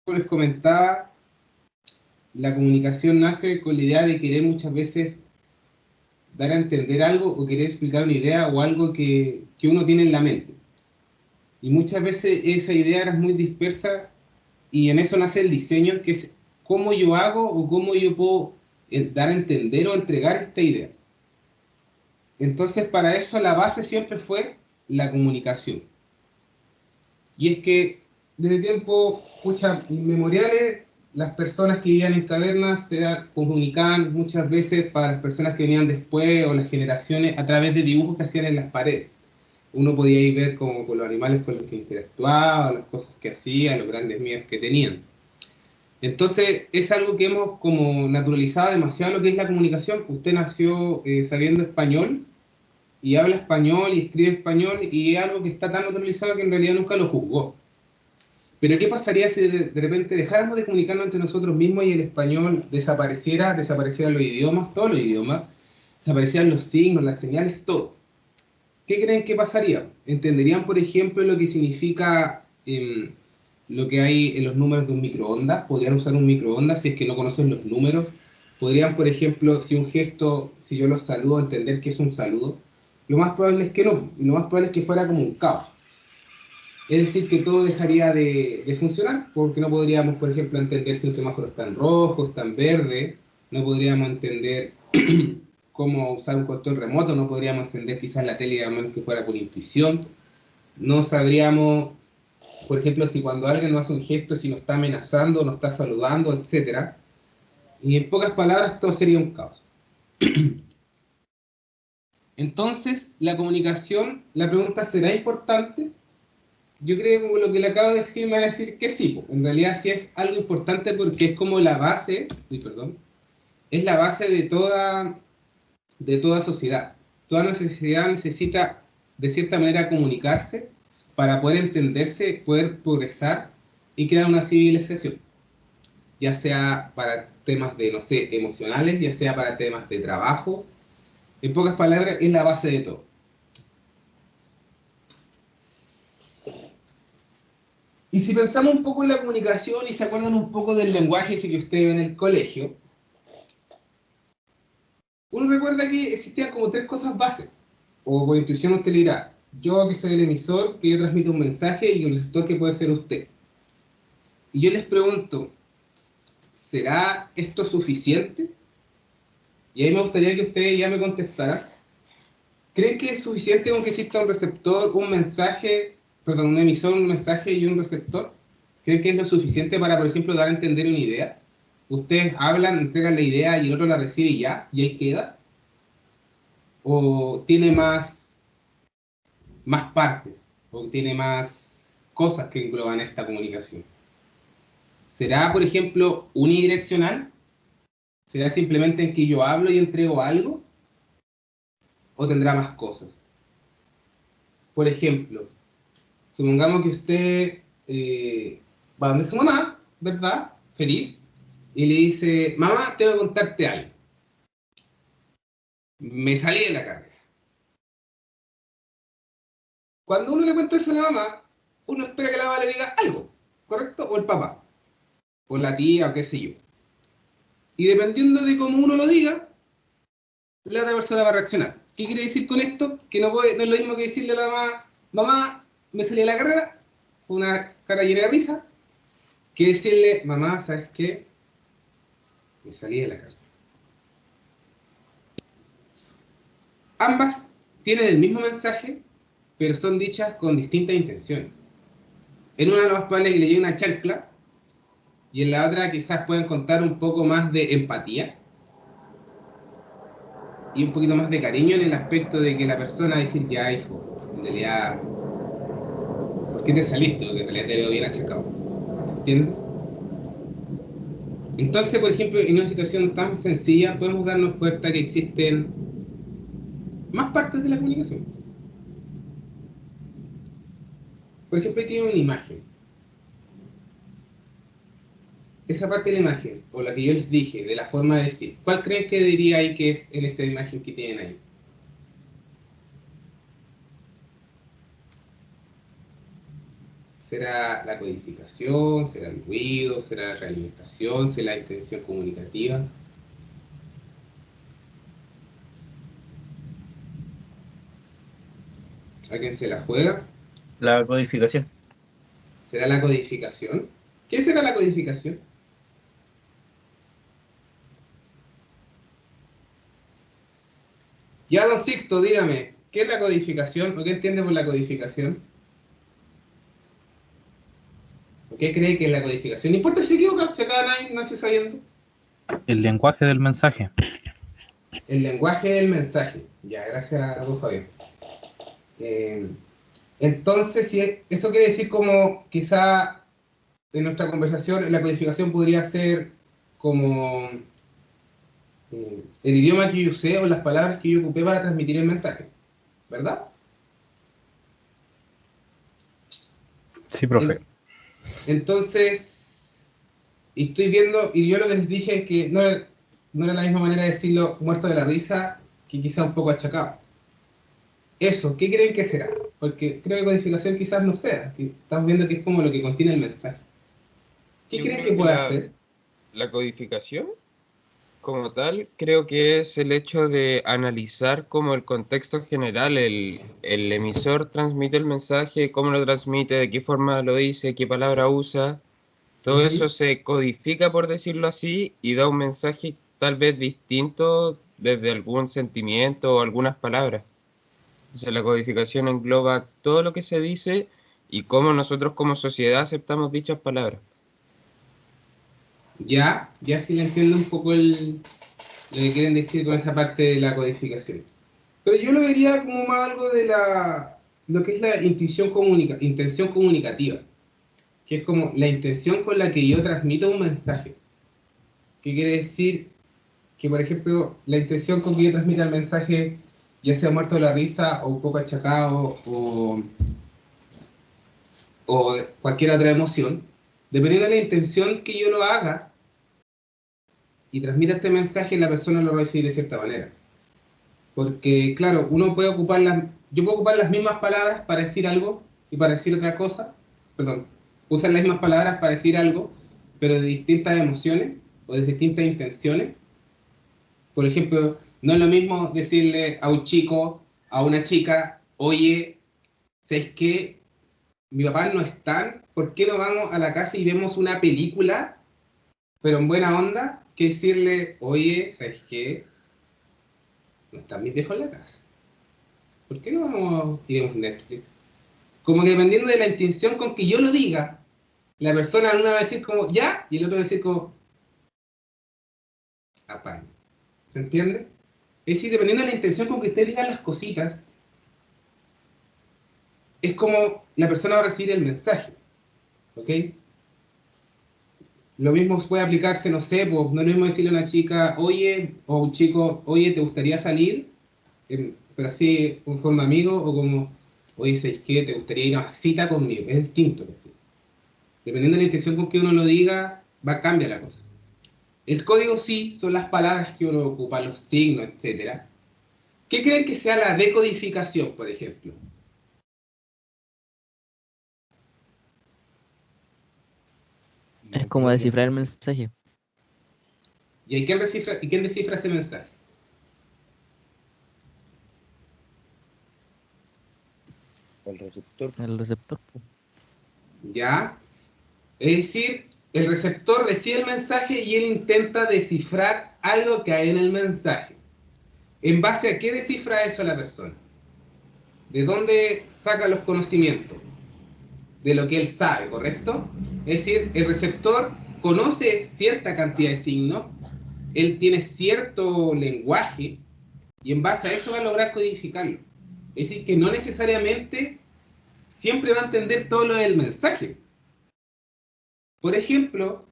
como les comentaba, la comunicación nace con la idea de querer muchas veces dar a entender algo o querer explicar una idea o algo que uno tiene en la mente. Y muchas veces esa idea era muy dispersa y en eso nace el diseño, que es cómo yo hago o cómo yo puedo dar a entender o entregar esta idea. Entonces, para eso la base siempre fue la comunicación. Y es que desde tiempos inmemoriales, las personas que vivían en cavernas se comunicaban muchas veces para las personas que venían después o las generaciones a través de dibujos que hacían en las paredes. Uno podía ir ver como con los animales con los que interactuaba, las cosas que hacía, los grandes miedos que tenían. Entonces es algo que hemos como naturalizado demasiado lo que es la comunicación. Usted nació sabiendo español y habla español y escribe español y es algo que está tan naturalizado que en realidad nunca lo juzgó. Pero ¿qué pasaría si de repente dejáramos de comunicarnos entre nosotros mismos y el español desaparecieran los idiomas, todos los idiomas, desaparecieran los signos, las señales, todo? ¿Qué creen que pasaría? ¿Entenderían, por ejemplo, lo que significa lo que hay en los números de un microondas? ¿Podrían usar un microondas si es que no conocen los números? ¿Podrían, por ejemplo, si un gesto, si yo los saludo, entender que es un saludo? Lo más probable es que no, y lo más probable es que fuera como un caos. Es decir, que todo dejaría de funcionar, porque no podríamos, por ejemplo, entender si un semáforo está en rojo, está en verde, no podríamos entender cómo usar un control remoto, no podríamos encender quizás la tele a menos que fuera por intuición, no sabríamos, por ejemplo, si cuando alguien nos hace un gesto, si nos está amenazando, nos está saludando, etcétera. Y en pocas palabras, todo sería un caos. Entonces, la comunicación, la pregunta, ¿será importante? Yo creo que con lo que le acabo de decir me van a decir que sí, po. En realidad sí es algo importante porque es como la base, perdón, es la base de toda sociedad. Toda sociedad necesita de cierta manera comunicarse para poder entenderse, poder progresar y crear una civilización, ya sea para temas de, no sé, emocionales, ya sea para temas de trabajo. En pocas palabras, es la base de todo. Y si pensamos un poco en la comunicación y se acuerdan un poco del lenguaje ese que usted ve en el colegio, uno recuerda que existían como tres cosas bases, o por intuición usted le dirá, yo que soy el emisor, que yo transmito un mensaje y el receptor que puede ser usted. Y yo les pregunto, ¿será esto suficiente? Y ahí me gustaría que usted ya me contestara. ¿Creen que es suficiente con que exista un receptor, un mensaje, perdón, un emisor, un mensaje y un receptor? ¿Creen que es lo suficiente para, por ejemplo, dar a entender una idea? Ustedes hablan, entregan la idea y el otro la recibe y ahí queda. ¿O tiene más partes? ¿O tiene más cosas que engloban esta comunicación? ¿Será, por ejemplo, unidireccional? ¿Será simplemente en que yo hablo y entrego algo? ¿O tendrá más cosas? Por ejemplo, supongamos que usted va donde su mamá, ¿verdad? Feliz, y le dice, mamá, tengo que contarte algo. Me salí de la carrera. Cuando uno le cuenta eso a la mamá, uno espera que la mamá le diga algo, ¿correcto? O el papá, o la tía, o qué sé yo. Y dependiendo de cómo uno lo diga, la otra persona va a reaccionar. ¿Qué quiere decir con esto? Que no es lo mismo que decirle a la mamá, mamá, me salí de la carrera, con una cara llena de risa, que decirle, mamá, ¿sabes qué? Me salí de la carrera. Ambas tienen el mismo mensaje, pero son dichas con distintas intenciones. En una lo más probable es que le llegue una chancla, y en la otra quizás pueden contar un poco más de empatía y un poquito más de cariño en el aspecto de que la persona va a decir, ya hijo, en realidad, ¿por qué te saliste? Porque en realidad te veo bien achacado. ¿Se entiende? Entonces, por ejemplo, en una situación tan sencilla podemos darnos cuenta que existen más partes de la comunicación. Por ejemplo, ahí tiene una imagen. Esa parte de la imagen, o la que yo les dije, de la forma de decir, ¿cuál creen que diría ahí que es en esa imagen que tienen ahí? ¿Será la codificación? ¿Será el ruido? ¿Será la realimentación? ¿Será la intención comunicativa? ¿A quién se la juega? La codificación. ¿Será la codificación? ¿Qué será la codificación? Ya, don Sixto, dígame, ¿qué es la codificación o qué entiende por la codificación? ¿O qué cree que es la codificación? No importa si se equivoca, si acá nadie nace sabiendo. El lenguaje del mensaje. El lenguaje del mensaje. Ya, gracias a don Fabián. Entonces, si eso quiere decir como quizá en nuestra conversación la codificación podría ser como el idioma que yo usé o las palabras que yo ocupé para transmitir el mensaje, ¿verdad? Sí, profe. Entonces, y estoy viendo, y yo lo que les dije es que no era la misma manera de decirlo muerto de la risa, que quizá un poco achacado. Eso, ¿qué creen que será? Porque creo que codificación quizás no sea, que estamos viendo que es como lo que contiene el mensaje. ¿Qué Yo creen creo que que puede hacer? la codificación, como tal, creo que es el hecho de analizar como el contexto general, el emisor transmite el mensaje, cómo lo transmite, de qué forma lo dice, qué palabra usa. Todo eso se codifica, por decirlo así, y da un mensaje tal vez distinto desde algún sentimiento o algunas palabras. O sea, la codificación engloba todo lo que se dice y cómo nosotros como sociedad aceptamos dichas palabras. Ya sí le entiendo un poco lo que quieren decir con esa parte de la codificación. Pero yo lo vería como más algo de lo que es la intención comunicativa, que es como la intención con la que yo transmito un mensaje. ¿Qué quiere decir? Que, por ejemplo, la intención con que yo transmita el mensaje, ya sea muerto de la risa o un poco achacado o cualquier otra emoción, dependiendo de la intención que yo lo haga y transmita este mensaje, la persona lo va a recibir de cierta manera. Porque, claro, yo puedo ocupar las mismas palabras para decir algo y para decir otra cosa, perdón, usar las mismas palabras para decir algo, pero de distintas emociones o de distintas intenciones. Por ejemplo, no es lo mismo decirle a un chico, a una chica, oye, ¿sabes qué? Mi papá no está, ¿por qué no vamos a la casa y vemos una película, pero en buena onda? Que decirle, oye, ¿sabes qué? No están mis viejos en la casa. ¿Por qué no vamos y vemos Netflix? Como que dependiendo de la intención con que yo lo diga, la persona una va a decir como, ya, y el otro va a decir como, apaño. ¿Se entiende? Es decir, dependiendo de la intención con que usted diga las cositas, es como la persona va a recibir el mensaje. ¿Ok? Lo mismo puede aplicarse, no sé, pues, no es lo mismo decirle a una chica, oye, o a un chico, oye, ¿te gustaría salir? Pero así, con forma de amigo, o como, oye, ¿sabes qué? ¿Te gustaría ir a una cita conmigo? Es distinto. ¿Sí? Dependiendo de la intención con que uno lo diga, va a cambiar la cosa. El código sí son las palabras que uno ocupa, los signos, etcétera. ¿Qué creen que sea la decodificación, por ejemplo? Es como descifrar el mensaje. ¿Y quién descifra ese mensaje? El receptor. El receptor. ¿Ya? Es decir, el receptor recibe el mensaje y él intenta descifrar algo que hay en el mensaje. ¿En base a qué descifra eso la persona? ¿De dónde saca los conocimientos? De lo que él sabe, ¿correcto? Es decir, el receptor conoce cierta cantidad de signos, él tiene cierto lenguaje y en base a eso va a lograr codificarlo. Es decir, que no necesariamente siempre va a entender todo lo del mensaje. Por ejemplo,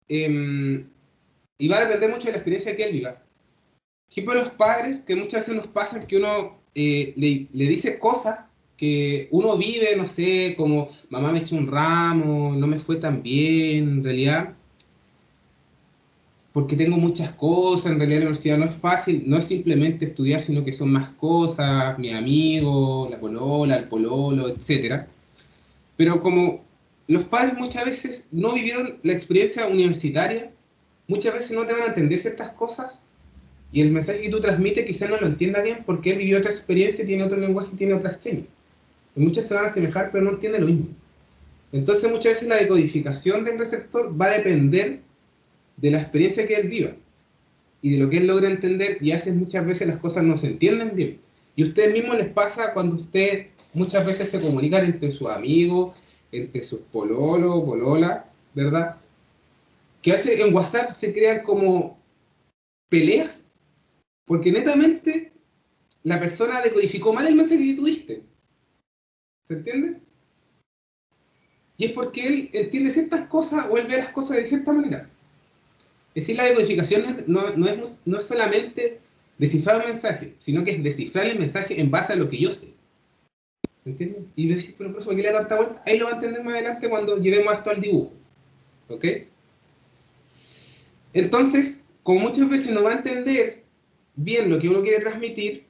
y va a depender mucho de la experiencia que él viva. Por ejemplo, los padres, que muchas veces nos pasa que uno le dice cosas que uno vive, no sé, como mamá me echó un ramo, no me fue tan bien, en realidad, porque tengo muchas cosas, en realidad la universidad no es fácil, no es simplemente estudiar, sino que son más cosas, mi amigo, la polola, el pololo, etcétera. Pero como los padres muchas veces no vivieron la experiencia universitaria, muchas veces no te van a entender ciertas cosas, y el mensaje que tú transmites quizás no lo entienda bien porque él vivió otra experiencia, tiene otro lenguaje, tiene otras señas. Y muchas se van a asemejar, pero no entiende lo mismo. Entonces muchas veces la decodificación del receptor va a depender de la experiencia que él viva y de lo que él logra entender, y a veces muchas veces las cosas no se entienden bien. Y a ustedes mismos les pasa cuando ustedes muchas veces se comunican entre sus amigos, entre sus pololo, polola, ¿verdad? Que a veces en WhatsApp se crean como peleas porque netamente la persona decodificó mal el mensaje que tú diste. ¿Se entiende? Y es porque él entiende ciertas cosas o él ve las cosas de cierta manera. Es decir, la decodificación no es solamente descifrar un mensaje, sino que es descifrar el mensaje en base a lo que yo sé. ¿Entiendes? Y decir, pero por eso, ¿por qué le da tanta vuelta? Ahí lo va a entender más adelante cuando llevemos esto al dibujo. ¿Ok? Entonces, como muchas veces no va a entender bien lo que uno quiere transmitir,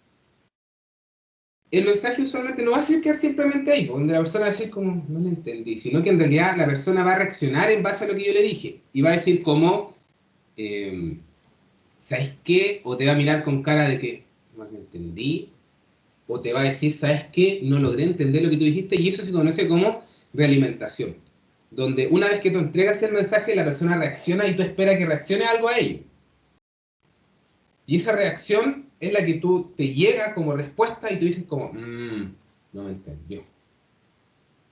el mensaje usualmente no va a ser quedar simplemente ahí, donde la persona va a decir como, no lo entendí, sino que en realidad la persona va a reaccionar en base a lo que yo le dije, y va a decir como, ¿sabes qué? O te va a mirar con cara de que no lo entendí, o te va a decir, ¿sabes qué? No logré entender lo que tú dijiste, y eso se conoce como realimentación, donde una vez que tú entregas el mensaje, la persona reacciona y tú esperas que reaccione algo a ello. Y esa reacción es la que tú te llega como respuesta y tú dices como, no me entendió.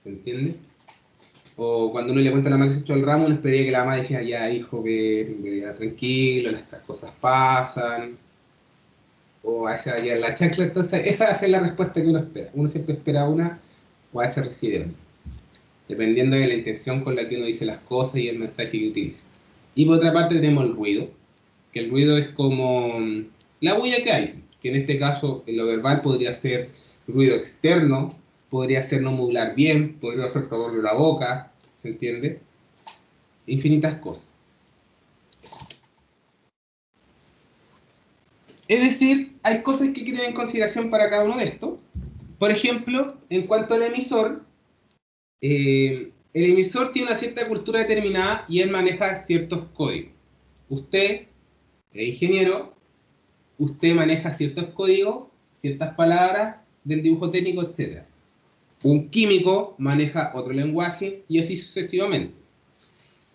¿Se entiende? O cuando uno le cuenta a la mamá que se echó el ramo, uno esperaría que la mamá dijera, ya hijo, que ya, tranquilo, estas cosas pasan. O hacia ya la chancla, entonces esa va a ser la respuesta que uno espera. Uno siempre espera una o a veces recibe otra. Dependiendo de la intención con la que uno dice las cosas y el mensaje que utiliza. Y por otra parte tenemos el ruido, que el ruido es como la bulla que hay, que en este caso en lo verbal podría ser ruido externo, podría ser no modular bien, podría ser calor de la boca, ¿se entiende? Infinitas cosas. Es decir, hay cosas que hay que tener en consideración para cada uno de estos. Por ejemplo, en cuanto al emisor, el emisor tiene una cierta cultura determinada y él maneja ciertos códigos. Usted es ingeniero, usted maneja ciertos códigos, ciertas palabras del dibujo técnico, etc. Un químico maneja otro lenguaje y así sucesivamente.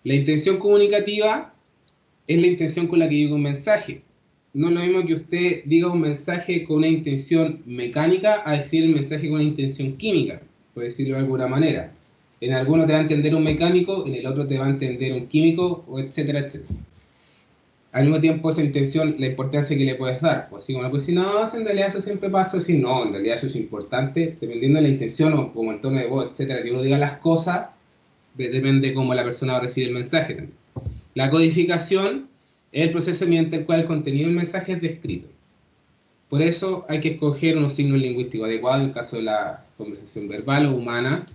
La intención comunicativa es la intención con la que llega un mensaje. No es lo mismo que usted diga un mensaje con una intención mecánica a decir el mensaje con una intención química, por decirlo de alguna manera. En alguno te va a entender un mecánico, en el otro te va a entender un químico, etcétera, etcétera. Al mismo tiempo esa intención, la importancia que le puedes dar. Pues si uno puede decir, no, en realidad eso siempre pasa, si no, en realidad eso es importante, dependiendo de la intención o como el tono de voz, etcétera, que uno diga las cosas, depende de cómo la persona va a recibir el mensaje también. La codificación es el proceso mediante el cual el contenido del mensaje es descrito. Por eso hay que escoger unos signos lingüísticos adecuados en el caso de la conversación verbal o humana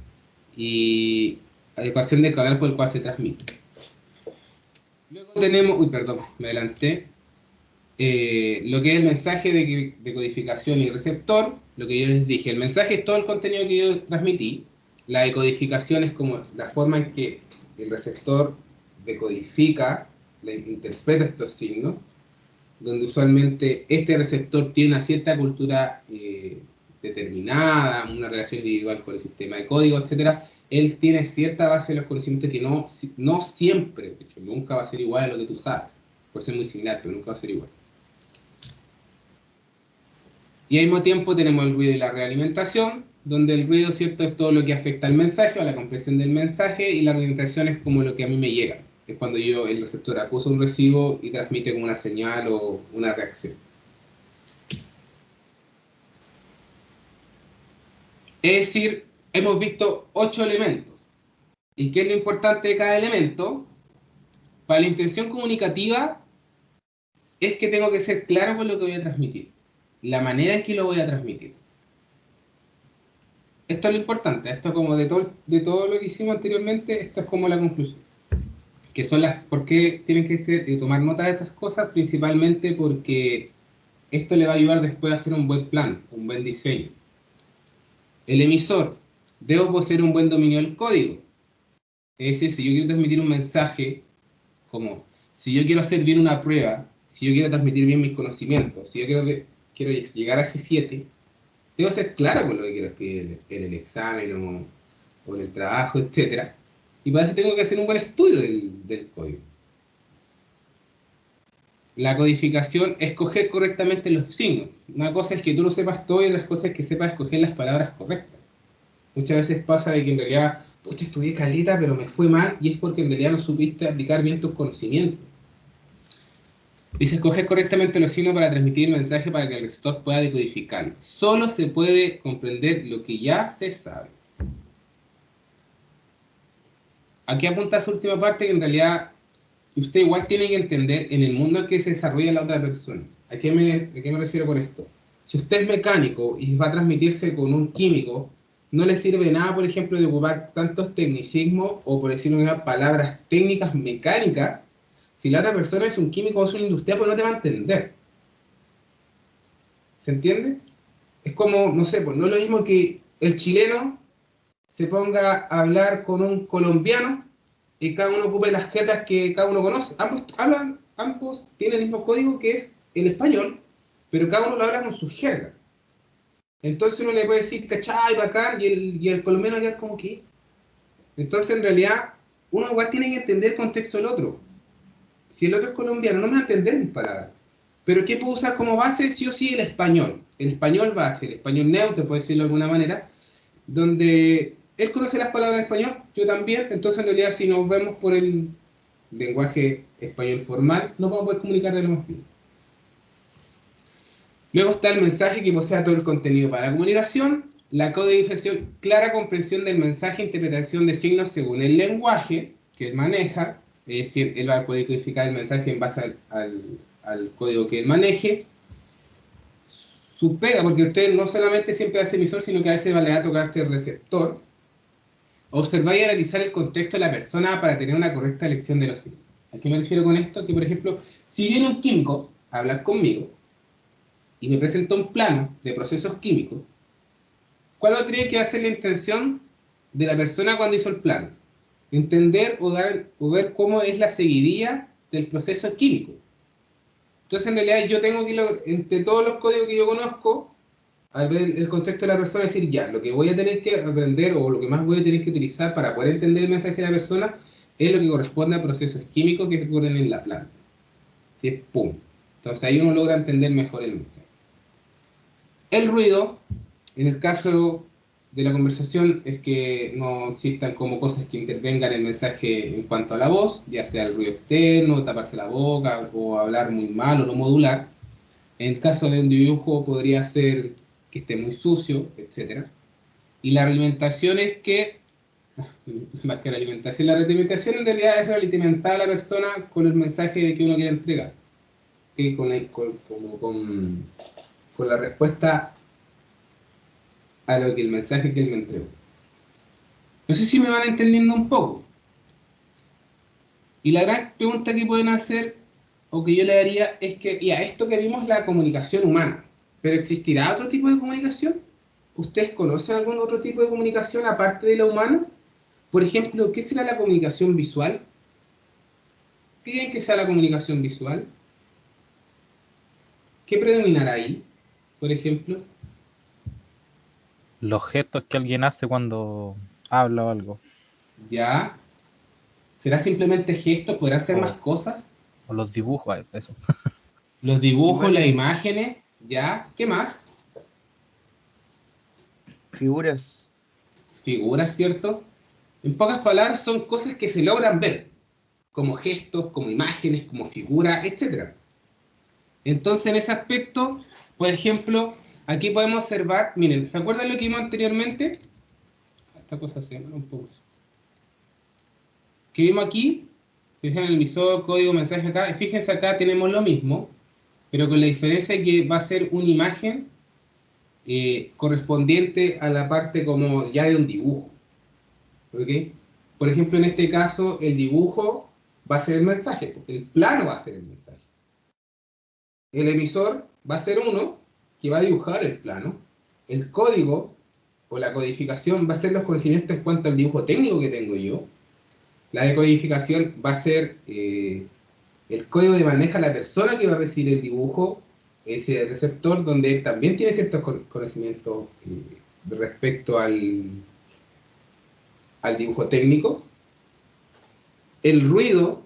y adecuación del canal por el cual se transmite. Luego tenemos, me adelanté, lo que es el mensaje de codificación y receptor, lo que yo les dije, el mensaje es todo el contenido que yo transmití, la decodificación es como la forma en que el receptor decodifica, interpreta estos signos, donde usualmente este receptor tiene una cierta cultura determinada, una relación individual con el sistema de código, etc. Él tiene cierta base de los conocimientos que no siempre, de hecho, nunca va a ser igual a lo que tú sabes. Puede ser muy similar, pero nunca va a ser igual. Y al mismo tiempo tenemos el ruido y la realimentación, donde el ruido, ¿cierto?, es todo lo que afecta al mensaje o a la comprensión del mensaje, y la realimentación es como lo que a mí me llega. Es cuando el receptor acusa un recibo y transmite como una señal o una reacción. Es decir, hemos visto 8 elementos. ¿Y qué es lo importante de cada elemento? Para la intención comunicativa es que tengo que ser claro con lo que voy a transmitir. La manera en que lo voy a transmitir. Esto es lo importante. Esto como de todo lo que hicimos anteriormente, esto es como la conclusión. Que son ¿por qué tienen que tomar nota de estas cosas? Principalmente porque esto le va a ayudar después a hacer un buen plan, un buen diseño. El emisor debo poseer un buen dominio del código. Es decir, si yo quiero transmitir un mensaje, como si yo quiero hacer bien una prueba, si yo quiero transmitir bien mis conocimientos, si yo quiero llegar a C7, debo ser claro con lo que quiero escribir en el examen o en el trabajo, etcétera. Y para eso tengo que hacer un buen estudio del código. La codificación es escoger correctamente los signos. Una cosa es que tú lo sepas todo y otra cosa es que sepas escoger las palabras correctas. Muchas veces pasa de que en realidad, pucha, estudié caleta, pero me fue mal, y es porque en realidad no supiste aplicar bien tus conocimientos. Dice, escoger correctamente los signos para transmitir el mensaje para que el receptor pueda decodificarlo. Solo se puede comprender lo que ya se sabe. Aquí apunta su última parte, que en realidad usted igual tiene que entender en el mundo en que se desarrolla la otra persona. ¿A qué me refiero con esto? Si usted es mecánico y va a transmitirse con un químico, no le sirve nada, por ejemplo, de ocupar tantos tecnicismos o, por decirlo de una palabras técnicas mecánicas, si la otra persona es un químico o es un industrial, pues no te va a entender. ¿Se entiende? Es como, no sé, pues no es lo mismo que el chileno se ponga a hablar con un colombiano y cada uno ocupe las jergas que cada uno conoce. Ambos tienen el mismo código que es el español, pero cada uno lo habla con su jerga. Entonces uno le puede decir, cachai, bacán, y el colombiano ya como que... Entonces en realidad uno igual tiene que entender el contexto del otro. Si el otro es colombiano, no me va a entender mis palabras. Pero ¿qué puedo usar como base? Sí o sí el español. El español base, el español neutro, por decirlo de alguna manera, donde él conoce las palabras en español, yo también, entonces en realidad si nos vemos por el lenguaje español formal, nos vamos a poder comunicar de lo más bien. Luego está el mensaje que posea todo el contenido para la comunicación, la codificación, clara comprensión del mensaje, interpretación de signos según el lenguaje que él maneja, es decir, él va a poder codificar el mensaje en base al código que él maneje. Su pega, porque usted no solamente siempre hace emisor, sino que a veces le va a tocar ser receptor. Observar y analizar el contexto de la persona para tener una correcta elección de los signos. ¿A qué me refiero con esto? Que, por ejemplo, si viene un químico a hablar conmigo y me presenta un plano de procesos químicos, ¿cuál va a creer que va a ser la intención de la persona cuando hizo el plano? Entender o ver cómo es la seguidilla del proceso químico. Entonces, en realidad, yo tengo que, entre todos los códigos que yo conozco, al ver el contexto de la persona, decir, ya, lo que voy a tener que aprender o lo que más voy a tener que utilizar para poder entender el mensaje de la persona es lo que corresponde a procesos químicos que ocurren en la planta. ¿Sí? Pum. Entonces ahí uno logra entender mejor el mensaje. El ruido, en el caso de la conversación, es que no existan como cosas que intervengan en el mensaje en cuanto a la voz, ya sea el ruido externo, taparse la boca o hablar muy mal o no modular. En el caso de un dibujo podría ser que esté muy sucio, etc. Y la realimentación es que, más que la realimentación en realidad es realimentar a la persona con el mensaje que uno quiere entregar, que con la respuesta a lo que el mensaje que él me entregó. No sé si me van entendiendo un poco. Y la gran pregunta que pueden hacer, o que yo le haría, es que, ya, esto que vimos es la comunicación humana, pero ¿existirá otro tipo de comunicación? ¿Ustedes conocen algún otro tipo de comunicación aparte de la humana? Por ejemplo, ¿qué será la comunicación visual? ¿Qué creen que sea la comunicación visual? ¿Qué predominará ahí, por ejemplo? Los gestos que alguien hace cuando habla o algo. ¿Ya? ¿Será simplemente gestos? ¿Podrán ser más cosas? O los dibujos, eso. Los dibujos, las Imágenes. imágenes, ¿ya? ¿Qué más? Figuras. Figuras, ¿cierto? En pocas palabras, son cosas que se logran ver, como gestos, como imágenes, como figuras, etc. Entonces, en ese aspecto, por ejemplo, aquí podemos observar, miren, ¿se acuerdan lo que vimos anteriormente? Esta cosa se llama un poco. ¿Qué vimos aquí? Fíjense en el emisor, código, mensaje acá. Fíjense acá tenemos lo mismo, pero con la diferencia de que va a ser una imagen correspondiente a la parte como ya de un dibujo. ¿Ok? Por ejemplo, en este caso, el dibujo va a ser el mensaje, el plano va a ser el mensaje. El emisor va a ser uno que va a dibujar el plano. El código o la codificación va a ser los conocimientos en cuanto al dibujo técnico que tengo yo. La decodificación va a ser el código de maneja la persona que va a recibir el dibujo, ese receptor, donde él también tiene ciertos conocimientos respecto al dibujo técnico. El ruido,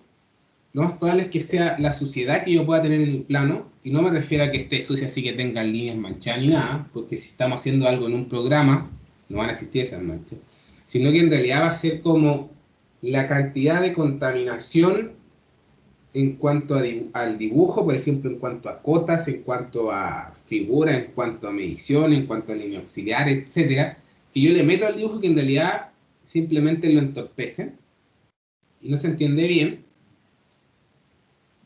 lo más probable es que sea la suciedad que yo pueda tener en el plano, y no me refiero a que esté sucia así que tenga líneas manchadas ni nada, porque si estamos haciendo algo en un programa, no van a existir esas manchas, sino que en realidad va a ser como la cantidad de contaminación en cuanto al dibujo, por ejemplo, en cuanto a cotas, en cuanto a figura, en cuanto a medición, en cuanto a línea auxiliar, etcétera, que yo le meto al dibujo que en realidad simplemente lo entorpecen y no se entiende bien.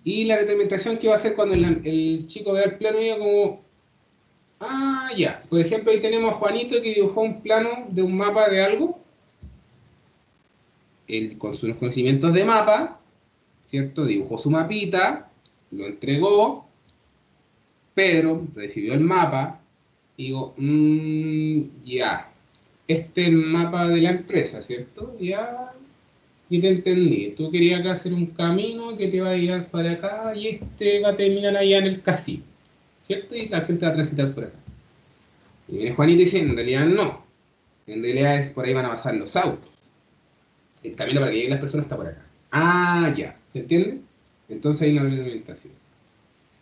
Y la retroalimentación que va a hacer cuando el chico vea el plano y diga como, ah, ya, por ejemplo, ahí tenemos a Juanito que dibujó un plano de un mapa de algo, él con sus conocimientos de mapa, ¿cierto? Dibujó su mapita, lo entregó, Pedro recibió el mapa, y digo, ya, este es el mapa de la empresa, ¿cierto? Ya, y te entendí, tú querías acá hacer un camino que te va a llevar para acá, y este va a terminar allá en el casino, ¿cierto? Y la gente va a transitar por acá. Y viene Juanito y dice, en realidad no, en realidad es por ahí van a pasar los autos. El camino para que lleguen las personas está por acá. Ah, ya, ¿se entiende? Entonces hay una reglamentación.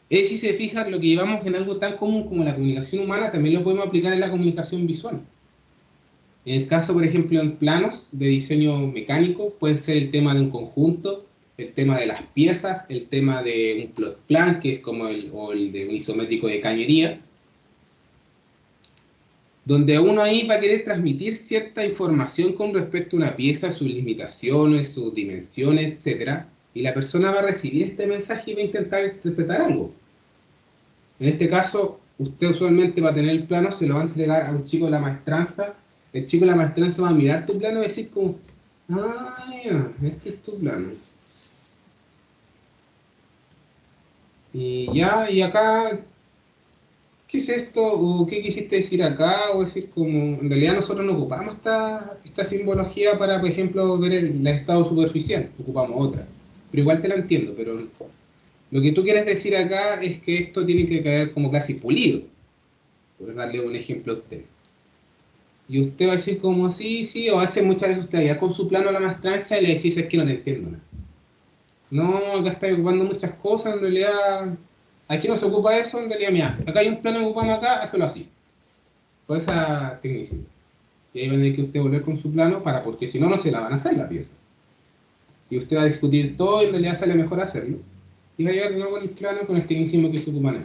Si se fijan, lo que llevamos en algo tan común como la comunicación humana, también lo podemos aplicar en la comunicación visual. En el caso, por ejemplo, en planos de diseño mecánico, puede ser el tema de un conjunto, el tema de las piezas, el tema de un plot plan, que es como el de un isométrico de cañería, donde uno ahí va a querer transmitir cierta información con respecto a una pieza, sus limitaciones, sus dimensiones, etc. Y la persona va a recibir este mensaje y va a intentar interpretar algo. En este caso, usted usualmente va a tener el plano, se lo va a entregar a un chico de la maestranza, el chico de la maestranza va a mirar tu plano y decir como, ah, ya, este es tu plano. Y ya, y acá, ¿qué es esto? ¿O qué quisiste decir acá? O decir como, en realidad nosotros no ocupamos esta simbología para, por ejemplo, ver el estado superficial, ocupamos otra. Pero igual te la entiendo, pero lo que tú quieres decir acá es que esto tiene que caer como casi pulido, por darle un ejemplo a usted. Y usted va a decir como, sí, sí, o hace muchas veces usted ya con su plano a la maestranza y le decís, es que no te entiendo nada. No, acá está ocupando muchas cosas, en realidad, aquí no se ocupa eso, en realidad, mira, acá hay un plano que ocupamos acá, hazlo así. Por esa tecnicidad. Y ahí va a tener que usted volver con su plano, porque si no, no se la van a hacer la pieza. Y usted va a discutir todo y en realidad sale mejor hacerlo. Y va a llegar de nuevo con el plano con el tecnicismo que se ocupa en él.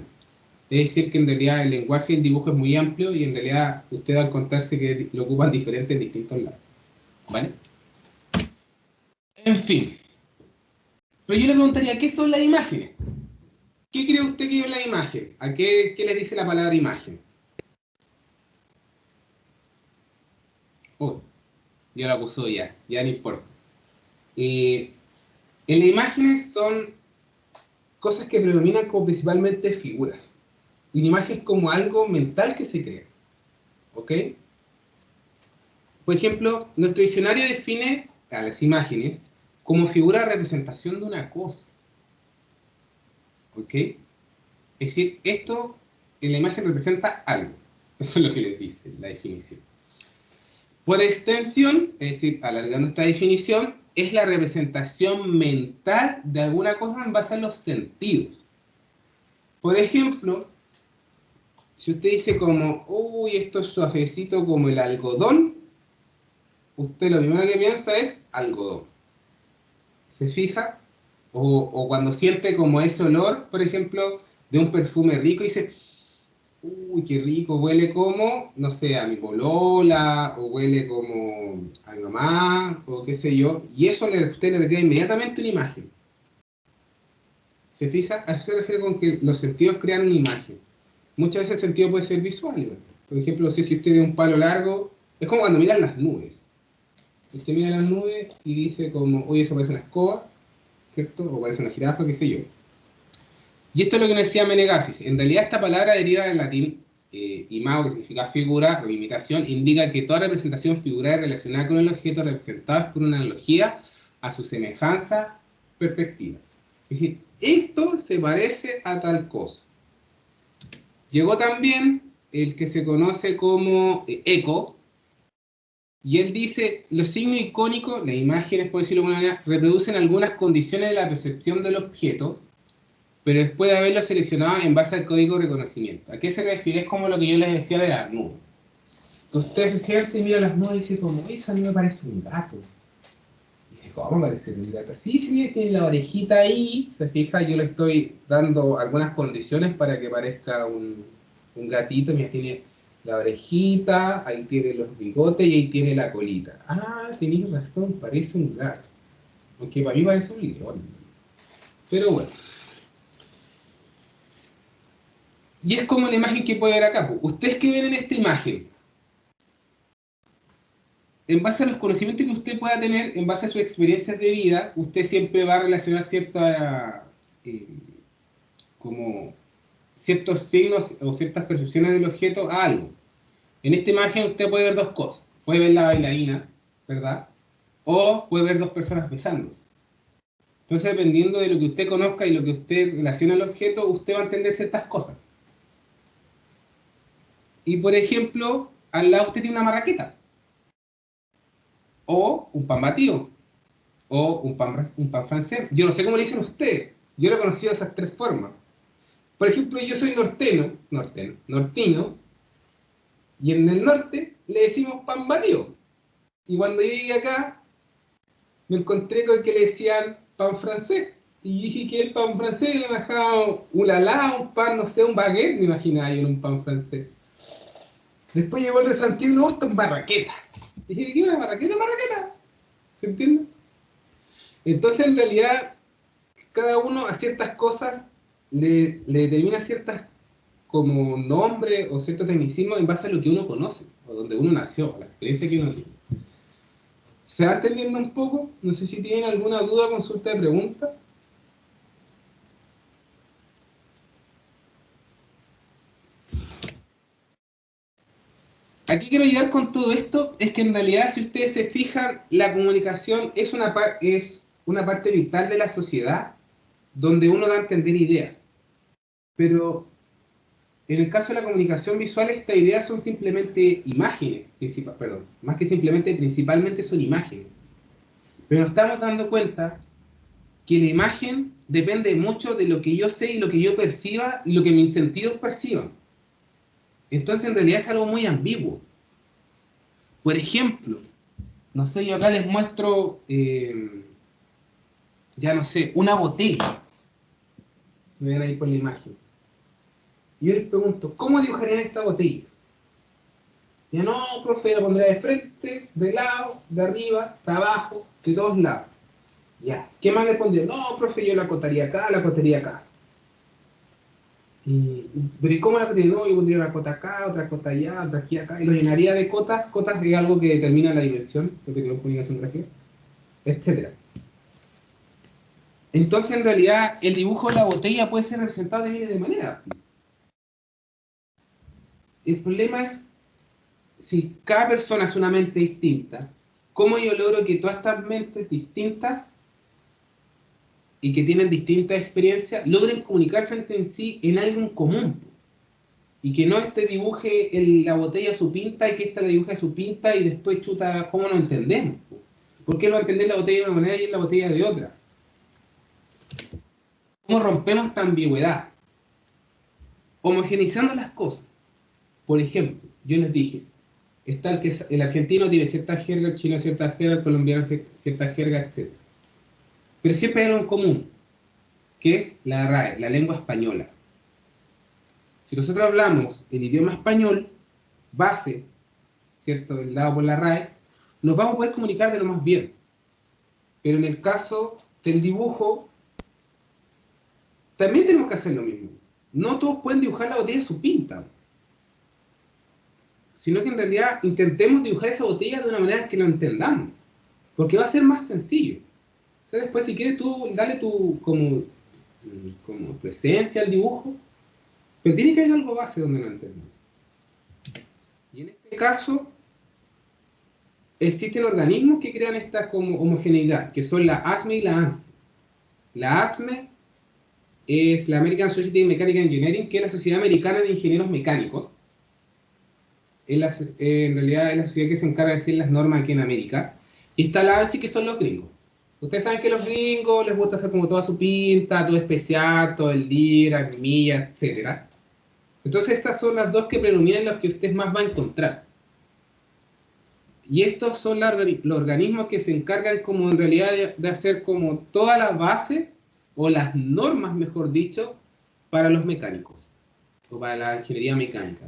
Es decir, que en realidad el lenguaje del dibujo es muy amplio y en realidad usted va a encontrarse que lo ocupan diferentes en distintos lados. ¿Vale? En fin. Pero yo le preguntaría, ¿qué son las imágenes? ¿Qué cree usted que es la imagen? ¿A qué le dice la palabra imagen? Ya la puso ya no importa. En las imágenes son cosas que predominan como principalmente figuras. Una imagen es como algo mental que se crea. ¿Ok? Por ejemplo, nuestro diccionario define a las imágenes como figura de representación de una cosa. ¿Ok? Es decir, esto en la imagen representa algo. Eso es lo que les dice la definición. Por extensión, es decir, alargando esta definición, es la representación mental de alguna cosa en base a los sentidos. Por ejemplo, si usted dice como, uy, esto es suavecito como el algodón, usted lo primero que piensa es algodón. ¿Se fija? O cuando siente como ese olor, por ejemplo, de un perfume rico y dice, uy, qué rico, huele como, no sé, a mi polola, o huele como a mi mamá, o qué sé yo, y eso usted le retira inmediatamente una imagen. ¿Se fija? A eso se refiere con que los sentidos crean una imagen. Muchas veces el sentido puede ser visual, ¿no? Por ejemplo, no sé si usted ve un palo largo, es como cuando miran las nubes. Usted mira las nubes y dice como, oye, eso parece una escoba, ¿cierto? O parece una jirafa, qué sé yo. Y esto es lo que nos decía Menegasis. En realidad esta palabra deriva del latín imago, que significa figura o imitación, indica que toda representación figurada relacionada con el objeto representada es por una analogía a su semejanza perspectiva. Es decir, esto se parece a tal cosa. Llegó también el que se conoce como eco, y él dice, los signos icónicos, las imágenes, por decirlo de alguna manera, reproducen algunas condiciones de la percepción del objeto, pero después de haberlo seleccionado en base al código de reconocimiento. ¿A qué se refiere? Es como lo que yo les decía de las nubes. Que usted se siente y mira las nubes y dice como, esa nube parece un gato. Y dice, ¿cómo parece un gato? Sí, sí, tiene la orejita ahí, se fija, yo le estoy dando algunas condiciones para que parezca un gatito, mira, tiene la orejita, ahí tiene los bigotes y ahí tiene la colita. Ah, tenéis razón, parece un gato. Aunque para mí parece un león. Pero bueno. Y es como la imagen que puede ver acá. Ustedes que ven en esta imagen, en base a los conocimientos que usted pueda tener, en base a sus experiencias de vida, usted siempre va a relacionar como ciertos signos o ciertas percepciones del objeto a algo. En esta imagen usted puede ver dos cosas. Puede ver la bailarina, ¿verdad? O puede ver dos personas besándose. Entonces, dependiendo de lo que usted conozca y lo que usted relaciona al objeto, usted va a entender ciertas cosas. Y, por ejemplo, al lado usted tiene una marraqueta. O un pan batido. O un pan francés. Yo no sé cómo le dicen ustedes. Yo lo he conocido de esas tres formas. Por ejemplo, yo soy norteño, y en el norte le decimos pan batido. Y cuando yo llegué acá, me encontré con que le decían pan francés. Y dije que el pan francés le bajaba un lalá, un pan, no sé, un baguette, me imaginaba yo en un pan francés. Después llegó el resantivo y me gusta un marraqueta. Dije, ¿qué es una marraqueta? Una marraqueta. ¿Se entiende? Entonces, en realidad, cada uno a ciertas cosas le determina ciertas como nombre o cierto tecnicismo en base a lo que uno conoce, o donde uno nació, a la experiencia que uno tiene. ¿Se va entendiendo un poco? No sé si tienen alguna duda, consulta de pregunta. Aquí quiero llegar con todo esto, es que en realidad, si ustedes se fijan, la comunicación es una parte vital de la sociedad, donde uno da a entender ideas. Pero en el caso de la comunicación visual, estas ideas son simplemente imágenes, más que simplemente, principalmente son imágenes. Pero nos estamos dando cuenta que la imagen depende mucho de lo que yo sé y lo que yo perciba y lo que mis sentidos perciban. Entonces, en realidad es algo muy ambiguo. Por ejemplo, no sé, yo acá les muestro, ya no sé, una botella. Se ven ahí por la imagen. Y yo les pregunto, ¿cómo dibujarían esta botella? Ya no, profe, la pondría de frente, de lado, de arriba, de abajo, de todos lados. Ya, ¿qué más le pondría? No, profe, yo la acotaría acá, la acotaría acá. Pero ¿y cómo la acotaría? No, yo pondría una cota acá, otra cota allá, otra aquí, acá. Y lo llenaría de cotas. Cotas es algo que determina la dimensión, lo que tenemos comunicación gráfica, etc. Entonces, en realidad, el dibujo de la botella puede ser representado de miles de maneras. El problema es, si cada persona es una mente distinta, ¿cómo yo logro que todas estas mentes distintas y que tienen distintas experiencias logren comunicarse entre sí en algo en común? Y que no este dibuje la botella a su pinta y que esta la dibuje a su pinta y después chuta, ¿cómo nos entendemos? ¿Por qué no entender la botella de una manera y en la botella de otra? ¿Cómo rompemos esta ambigüedad? Homogeneizando las cosas. Por ejemplo, yo les dije, el argentino tiene cierta jerga, el chino cierta jerga, el colombiano cierta jerga, etc. Pero siempre hay algo en común, que es la RAE, la lengua española. Si nosotros hablamos el idioma español, base, ¿cierto?, del dado por la RAE, nos vamos a poder comunicar de lo más bien. Pero en el caso del dibujo, también tenemos que hacer lo mismo. No todos pueden dibujar la botella a su pinta, sino que en realidad intentemos dibujar esa botella de una manera que lo entendamos, porque va a ser más sencillo. O sea, después si quieres tú, dale tu como tu esencia al dibujo, pero tiene que haber algo base donde lo entendamos. Y en este caso, existen organismos que crean esta como homogeneidad, que son la ASME y la ANSI. La ASME es la American Society of Mechanical Engineering, que es la Sociedad Americana de Ingenieros Mecánicos. En realidad es la sociedad que se encarga de hacer las normas aquí en América. Y está la ANSI, que son los gringos. Ustedes saben que los gringos les gusta hacer como toda su pinta, todo especial, todo el día, milla, etc. Entonces estas son las dos que predominan, las que usted más va a encontrar. Y estos son los organismos que se encargan como en realidad de hacer como toda la base, o las normas, mejor dicho, para los mecánicos, o para la ingeniería mecánica.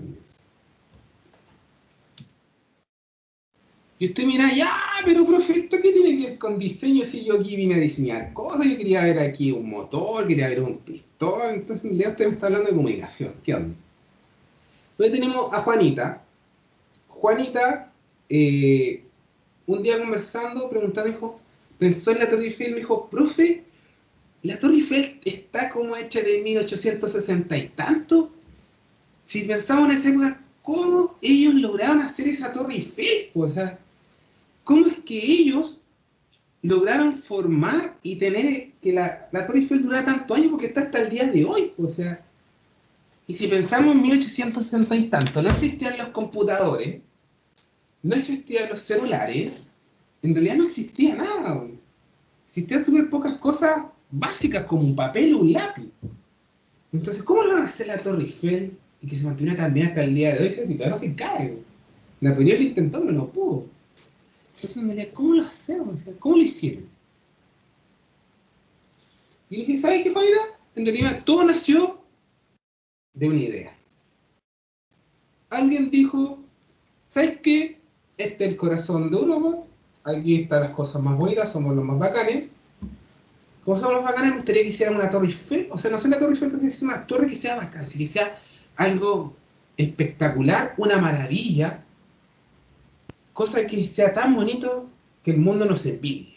Y usted mira, ya, pero profe, ¿esto qué tiene que ver con diseño? Si yo aquí vine a diseñar cosas, yo quería ver aquí un motor, quería ver un pistón, entonces en realidad usted me está hablando de comunicación. ¿Qué onda? Entonces tenemos a Juanita. Juanita, un día conversando, preguntando, dijo, pensó en la Torre Eiffel, me dijo, profe, la Torre Eiffel está como hecha de 1860 y tanto. Si pensamos en esa época, ¿cómo ellos lograron hacer esa Torre Eiffel? O sea, ¿cómo es que ellos lograron formar y tener que la Torre Eiffel durara tantos años? Porque está hasta el día de hoy. O sea, y si pensamos en 1860 y tanto, no existían los computadores, no existían los celulares, en realidad no existía nada, güey. Existían súper pocas cosas básicas como un papel o un lápiz. Entonces, ¿cómo lograron hacer la Torre Eiffel y que se mantuviera tan bien hasta el día de hoy? Que si todavía no se cae, güey. Napoleón lo intentó, pero no pudo. Entonces me decía, ¿cómo lo hacemos? O sea, ¿cómo lo hicieron? Y le dije, ¿sabes qué, Juanita? En realidad todo nació de una idea. Alguien dijo, ¿sabes qué? Este es el corazón de Europa, aquí están las cosas más bonitas, somos los más bacanes. Como somos los bacanes, me gustaría que hicieran una Torre Eiffel, o sea, no sé la Torre Eiffel, pero que sea una torre que sea bacán, que sea algo espectacular, una maravilla, cosa que sea tan bonito que el mundo nos envidie.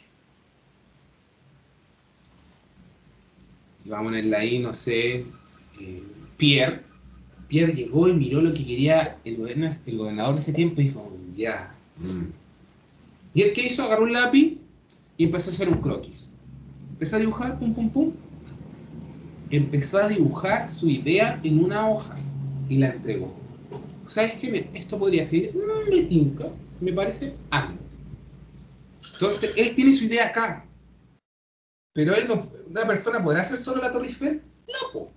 Y vamos a ponerla ahí, no sé, Pierre. Pierre llegó y miró lo que quería el gobernador de ese tiempo y dijo, ya. Y el que hizo, agarró un lápiz y empezó a hacer un croquis. Empezó a dibujar, pum, pum, pum. Empezó a dibujar su idea en una hoja y la entregó. ¿Sabes qué? Esto podría ser, me tinca, me parece algo. Entonces, él tiene su idea acá. Pero él no, ¿una persona podrá hacer solo la Torre Eiffel? No, po.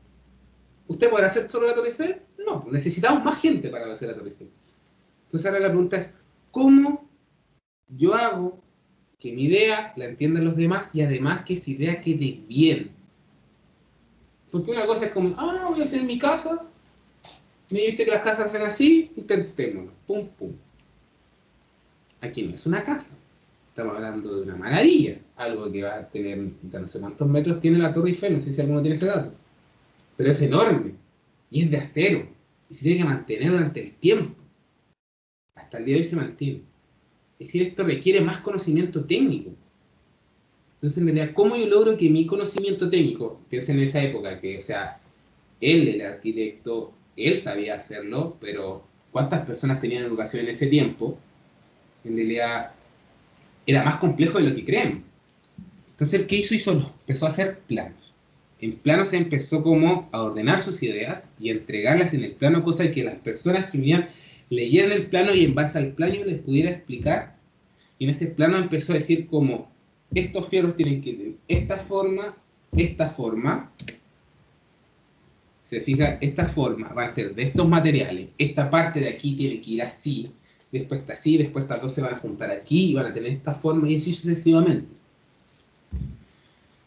¿Usted podrá hacer solo la Torre Eiffel? No, necesitamos más gente para hacer la Torre Eiffel. Entonces ahora la pregunta es, ¿cómo yo hago que mi idea la entiendan los demás y además que esa idea quede bien? Porque una cosa es como, voy a hacer mi casa, me dijiste que las casas sean así, intentémoslo, pum, pum. Aquí no es una casa, estamos hablando de una maravilla, algo que va a tener, no sé cuántos metros tiene la Torre Eiffel, no sé si alguno tiene ese dato, pero es enorme, y es de acero, y se tiene que mantener durante el tiempo. Hasta el día de hoy se mantiene. Es decir, esto requiere más conocimiento técnico. Entonces, en realidad, ¿cómo yo logro que mi conocimiento técnico, piensen en esa época, que, o sea, él, el arquitecto, él sabía hacerlo, pero ¿cuántas personas tenían educación en ese tiempo? En realidad, era más complejo de lo que creen. Entonces, ¿qué hizo? Empezó a hacer planos. En planos se empezó como a ordenar sus ideas y a entregarlas en el plano, cosa que las personas que venían leían el plano y en base al plano les pudiera explicar. Y en ese plano empezó a decir como, estos fierros tienen que tener esta forma. Se fija, esta forma va a ser de estos materiales, esta parte de aquí tiene que ir así, después está así, después estas dos se van a juntar aquí y van a tener esta forma y así sucesivamente.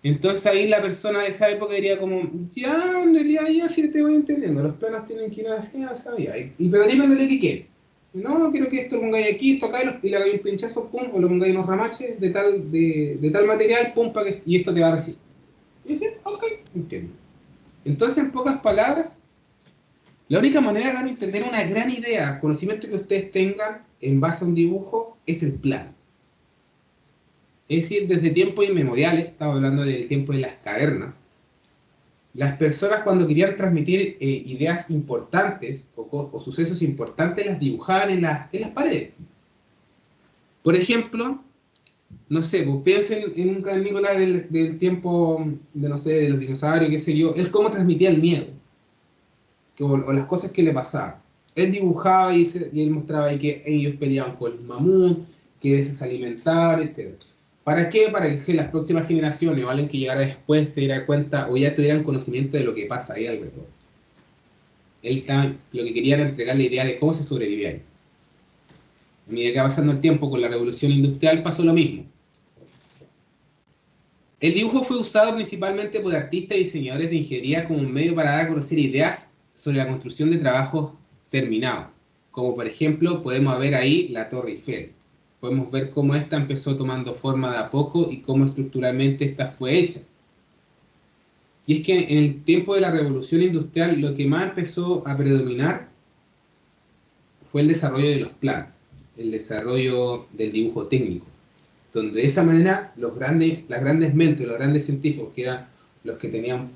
Entonces ahí la persona de esa época diría como, ya, en realidad ya sí te voy entendiendo, los planos tienen que ir así, pero dime en realidad qué quieres. No, quiero que esto lo pongáis aquí, esto acá, y le hagáis un pinchazo, pum, o lo pongáis unos ramaches de tal material, pum, y esto te va a recibir. Y dije, ok, entiendo. Entonces, en pocas palabras, la única manera de dar a entender una gran idea, conocimiento que ustedes tengan en base a un dibujo, es el plano. Es decir, desde tiempos inmemoriales, estamos hablando del tiempo de las cavernas, las personas cuando querían transmitir ideas importantes o sucesos importantes las dibujaban en las paredes. Por ejemplo, no sé, pues piensen en un cavernícola del tiempo, de no sé, de los dinosaurios, qué sé yo, él cómo transmitía el miedo, o las cosas que le pasaban. Él dibujaba y él mostraba ahí que ellos peleaban con el mamut, que se alimentaban, etc. ¿Para qué? Para que las próximas generaciones o alguien que llegara después se diera cuenta o ya tuvieran conocimiento de lo que pasa ahí alrededor. Él lo que quería era entregar la idea de cómo se sobrevive ahí. A medida que va pasando el tiempo con la revolución industrial pasó lo mismo. El dibujo fue usado principalmente por artistas y diseñadores de ingeniería como un medio para dar a conocer ideas sobre la construcción de trabajos terminados. Como por ejemplo, podemos ver ahí la Torre Eiffel. Podemos ver cómo esta empezó tomando forma de a poco y cómo estructuralmente esta fue hecha. Y es que en el tiempo de la revolución industrial lo que más empezó a predominar fue el desarrollo de los planos, el desarrollo del dibujo técnico, donde de esa manera las grandes mentes, los grandes científicos, que eran los que tenían,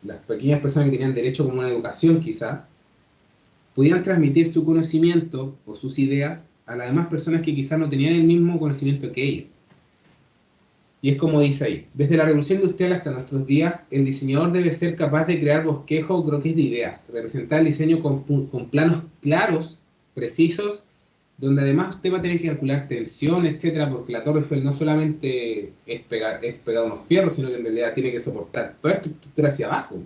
las pequeñas personas que tenían derecho como una educación quizá, podían transmitir su conocimiento o sus ideas a las demás personas que quizás no tenían el mismo conocimiento que ellos. Y es como dice ahí, desde la revolución industrial hasta nuestros días, el diseñador debe ser capaz de crear bosquejos o croquis de ideas, representar el diseño con planos claros, precisos, donde además usted va a tener que calcular tensión, etcétera, porque la Torre Eiffel no solamente es pegar unos fierros, sino que en realidad tiene que soportar toda esta estructura hacia abajo.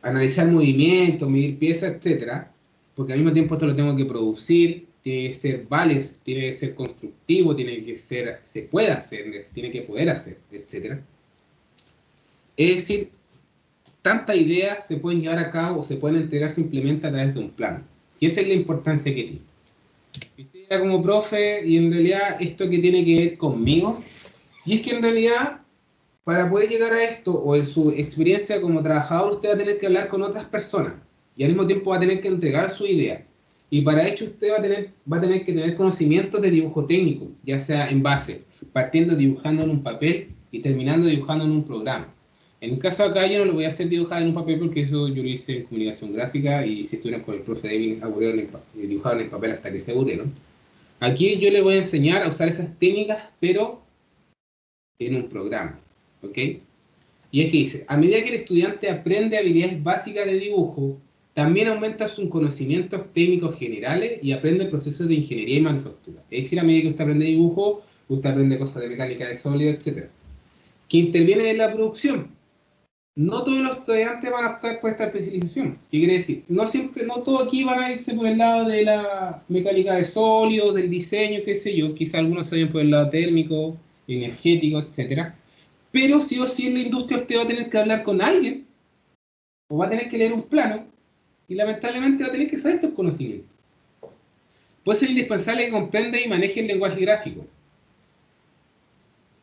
Analizar movimientos, medir piezas, etcétera, porque al mismo tiempo esto lo tengo que producir, tiene que ser vales, tiene que ser constructivo, tiene que ser, se puede hacer, tiene que poder hacer, etcétera. Es decir, tantas ideas se pueden llevar a cabo o se pueden entregar simplemente a través de un plano. Y esa es la importancia que tiene. Usted era como profe y en realidad esto que tiene que ver conmigo, y es que en realidad para poder llegar a esto o en su experiencia como trabajador usted va a tener que hablar con otras personas y al mismo tiempo va a tener que entregar su idea. Y para ello usted va a tener que tener conocimientos de dibujo técnico, ya sea en base, partiendo dibujando en un papel y terminando dibujando en un programa. En el caso acá yo no lo voy a hacer dibujar en un papel porque eso yo lo hice en comunicación gráfica y si estuvieran con el profe David aburrieron dibujaron en el papel hasta que se aburrieron. Aquí yo le voy a enseñar a usar esas técnicas, pero en un programa, ¿ok? Y es que dice, a medida que el estudiante aprende habilidades básicas de dibujo, también aumenta sus conocimientos técnicos generales y aprende procesos de ingeniería y manufactura. Es decir, a medida que usted aprende dibujo, usted aprende cosas de mecánica de sólidos, etc. Que intervienen en la producción. No todos los estudiantes van a optar por esta especialización. ¿Qué quiere decir? No siempre, no todos aquí van a irse por el lado de la mecánica de sólidos, del diseño, qué sé yo. Quizá algunos se vayan por el lado térmico, energético, etcétera. Pero sí o sí en la industria usted va a tener que hablar con alguien, o va a tener que leer un plano, y lamentablemente va a tener que saber estos conocimientos. Puede ser indispensable que comprenda y maneje el lenguaje gráfico.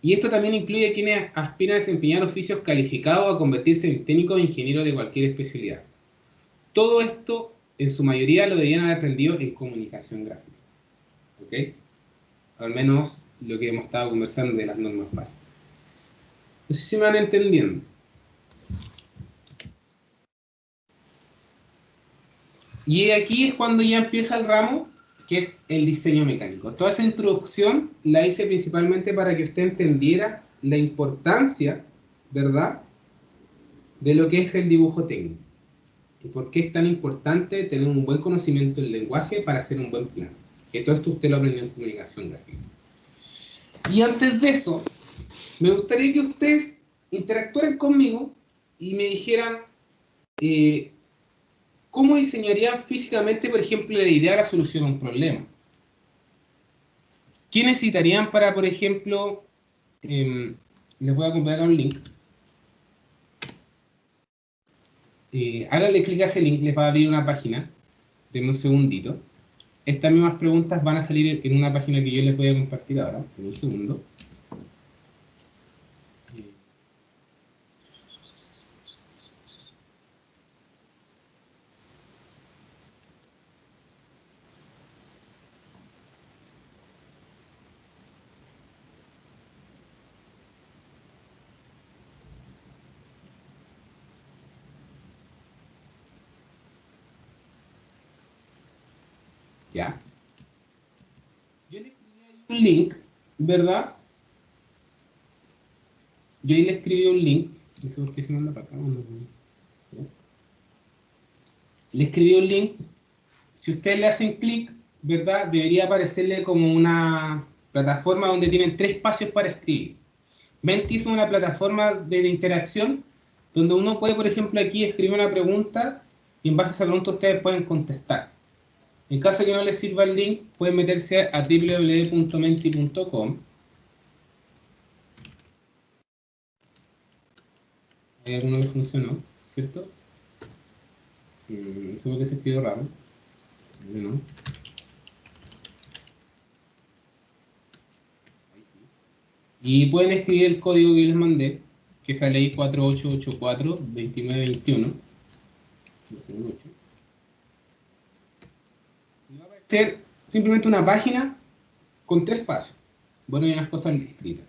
Y esto también incluye a quienes aspiran a desempeñar oficios calificados a convertirse en técnico o ingeniero de cualquier especialidad. Todo esto, en su mayoría, lo deberían haber aprendido en comunicación gráfica. ¿Ok? Al menos lo que hemos estado conversando de las normas básicas. No sé si me van entendiendo. Y aquí es cuando ya empieza el ramo, que es el diseño mecánico. Toda esa introducción la hice principalmente para que usted entendiera la importancia, ¿verdad?, de lo que es el dibujo técnico. Y por qué es tan importante tener un buen conocimiento del lenguaje para hacer un buen plano. Que todo esto usted lo aprendió en comunicación gráfica. Y antes de eso, me gustaría que ustedes interactuaran conmigo y me dijeran cómo diseñarían físicamente, por ejemplo, la idea de la solución a un problema. ¿Qué necesitarían para, por ejemplo, les voy a compartir un link. Háganle clic a ese link, les va a abrir una página. Denme un segundito. Estas mismas preguntas van a salir en una página que yo les voy a compartir ahora. En un segundo. ¿Ya? Yo le escribí ahí un link, ¿verdad? Yo ahí le escribí un link. No sé por qué se manda para acá. ¿Ya? Le escribí un link. Si ustedes le hacen clic, ¿verdad? Debería aparecerle como una plataforma donde tienen 3 espacios para escribir. Menti es una plataforma de interacción donde uno puede, por ejemplo, aquí escribir una pregunta y en base a esa pregunta ustedes pueden contestar. En caso de que no les sirva el link, pueden meterse a www.menti.com. Hay alguno que funcionó, ¿cierto? Eso porque se escribió raro. No. Y pueden escribir el código que les mandé, que sale ahí 4884-2921. Y va a aparecer simplemente una página con 3 pasos. Bueno, y unas cosas escritas.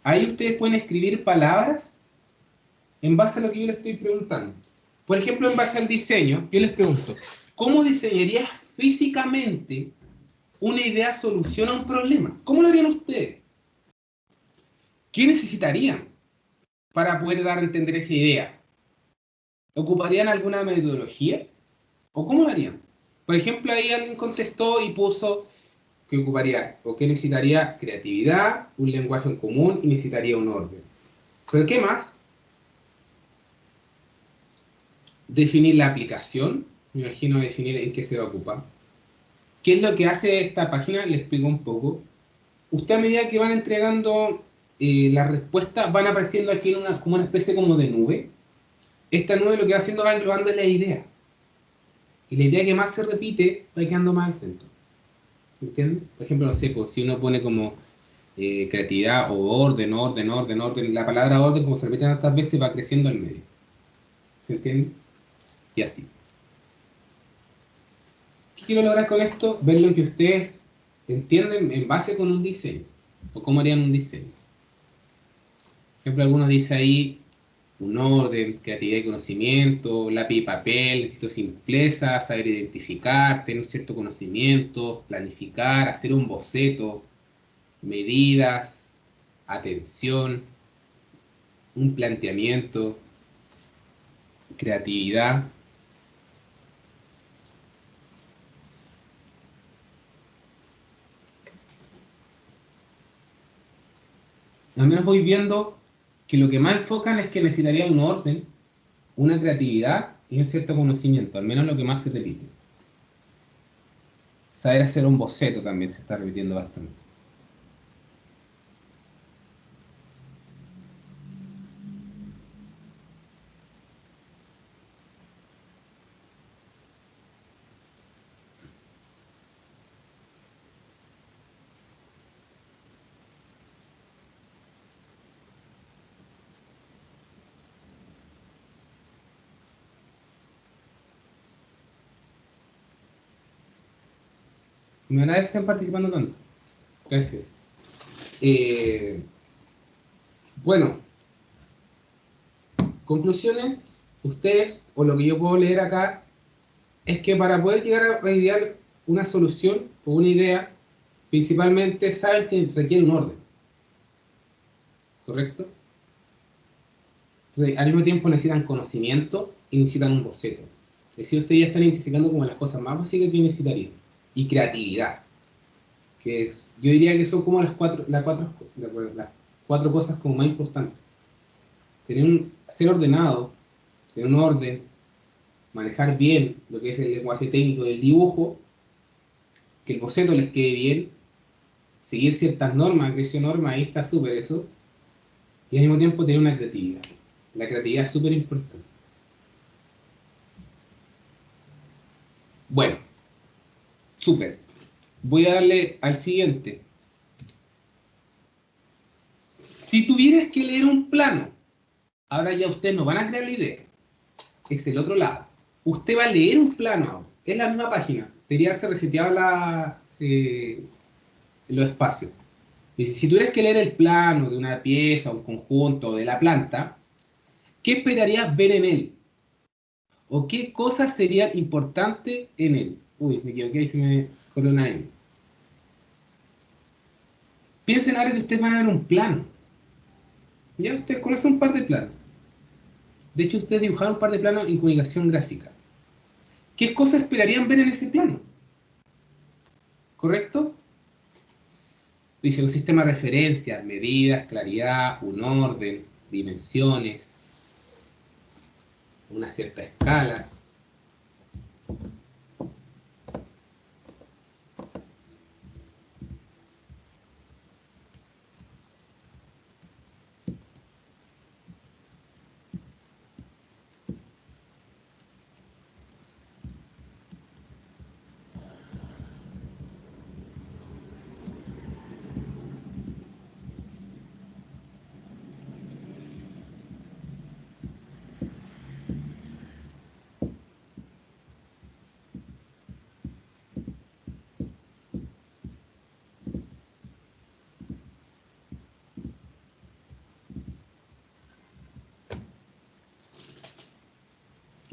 Ahí ustedes pueden escribir palabras en base a lo que yo les estoy preguntando. Por ejemplo, en base al diseño, yo les pregunto, ¿cómo diseñarías físicamente una idea solución a un problema? ¿Cómo lo harían ustedes? ¿Qué necesitarían para poder dar a entender esa idea? ¿Ocuparían alguna metodología? ¿O cómo lo harían? Por ejemplo, ahí alguien contestó y puso que ocuparía o que necesitaría creatividad, un lenguaje en común y necesitaría un orden. ¿Pero qué más? Definir la aplicación, me imagino definir en qué se va a ocupar. ¿Qué es lo que hace esta página? Les explico un poco. Usted a medida que van entregando las respuestas, van apareciendo aquí en como una especie como de nube. Esta nube lo que va haciendo va englobando la idea. Y la idea que más se repite va quedando más al centro. ¿Entienden? Por ejemplo, no sé, pues, si uno pone como creatividad o orden, la palabra orden, como se repite tantas veces, va creciendo al medio. ¿Se entiende? Y así. ¿Qué quiero lograr con esto? Ver lo que ustedes entienden en base con un diseño. O cómo harían un diseño. Por ejemplo, algunos dicen ahí un orden, creatividad y conocimiento, lápiz y papel, necesito simpleza, saber identificar, tener un cierto conocimiento, planificar, hacer un boceto, medidas, atención, un planteamiento, creatividad. Al menos voy viendo que lo que más enfocan es que necesitaría un orden, una creatividad y un cierto conocimiento, al menos lo que más se repite. Saber hacer un boceto también se está repitiendo bastante. Me agrada que estén participando tanto. Gracias. Bueno, conclusiones, ustedes, o lo que yo puedo leer acá, es que para poder llegar a idear una solución o una idea, principalmente saben que requiere un orden. ¿Correcto? Al mismo tiempo necesitan conocimiento y necesitan un boceto. Es decir, ustedes ya están identificando como las cosas más básicas que necesitarían. Y creatividad. Que yo diría que son como las cuatro cosas como más importantes. Ser ordenado, tener un orden, manejar bien lo que es el lenguaje técnico del dibujo, que el boceto les quede bien, seguir ciertas normas, creación norma, ahí está súper eso, y al mismo tiempo tener una creatividad. La creatividad es súper importante. Bueno, súper. Voy a darle al siguiente. Si tuvieras que leer un plano, ahora ya ustedes no van a crear la idea, es el otro lado. Usted va a leer un plano ahora, es la misma página, debería haberse reseteado los espacios. Dice, si tuvieras que leer el plano de una pieza, un conjunto, de la planta, ¿qué esperarías ver en él? ¿O qué cosas serían importantes en él? Uy, me equivoqué y se me corona M. Piensen ahora que ustedes van a ver un plano. Ya ustedes conocen un par de planos. De hecho, ustedes dibujaron un par de planos en comunicación gráfica. ¿Qué cosas esperarían ver en ese plano? ¿Correcto? Dice un sistema de referencia, medidas, claridad, un orden, dimensiones, una cierta escala.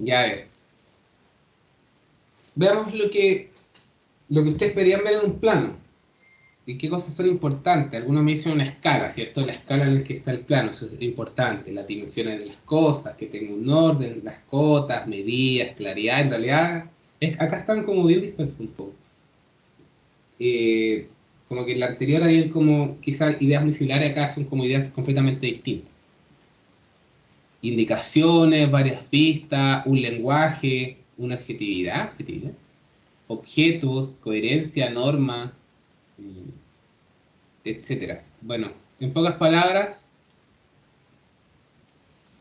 Ya ver. Veamos lo que ustedes deberían ver en un plano. ¿Y qué cosas son importantes? Algunos me dicen una escala, ¿cierto? La escala en la que está el plano, eso es importante. Las dimensiones de las cosas, que tenga un orden, las cotas, medidas, claridad. En realidad, acá están como bien dispersos un poco. Como que en la anterior había como quizás ideas muy similares, acá son como ideas completamente distintas. Indicaciones, varias pistas, un lenguaje, una objetividad, objetos, coherencia, norma, etcétera. Bueno, en pocas palabras,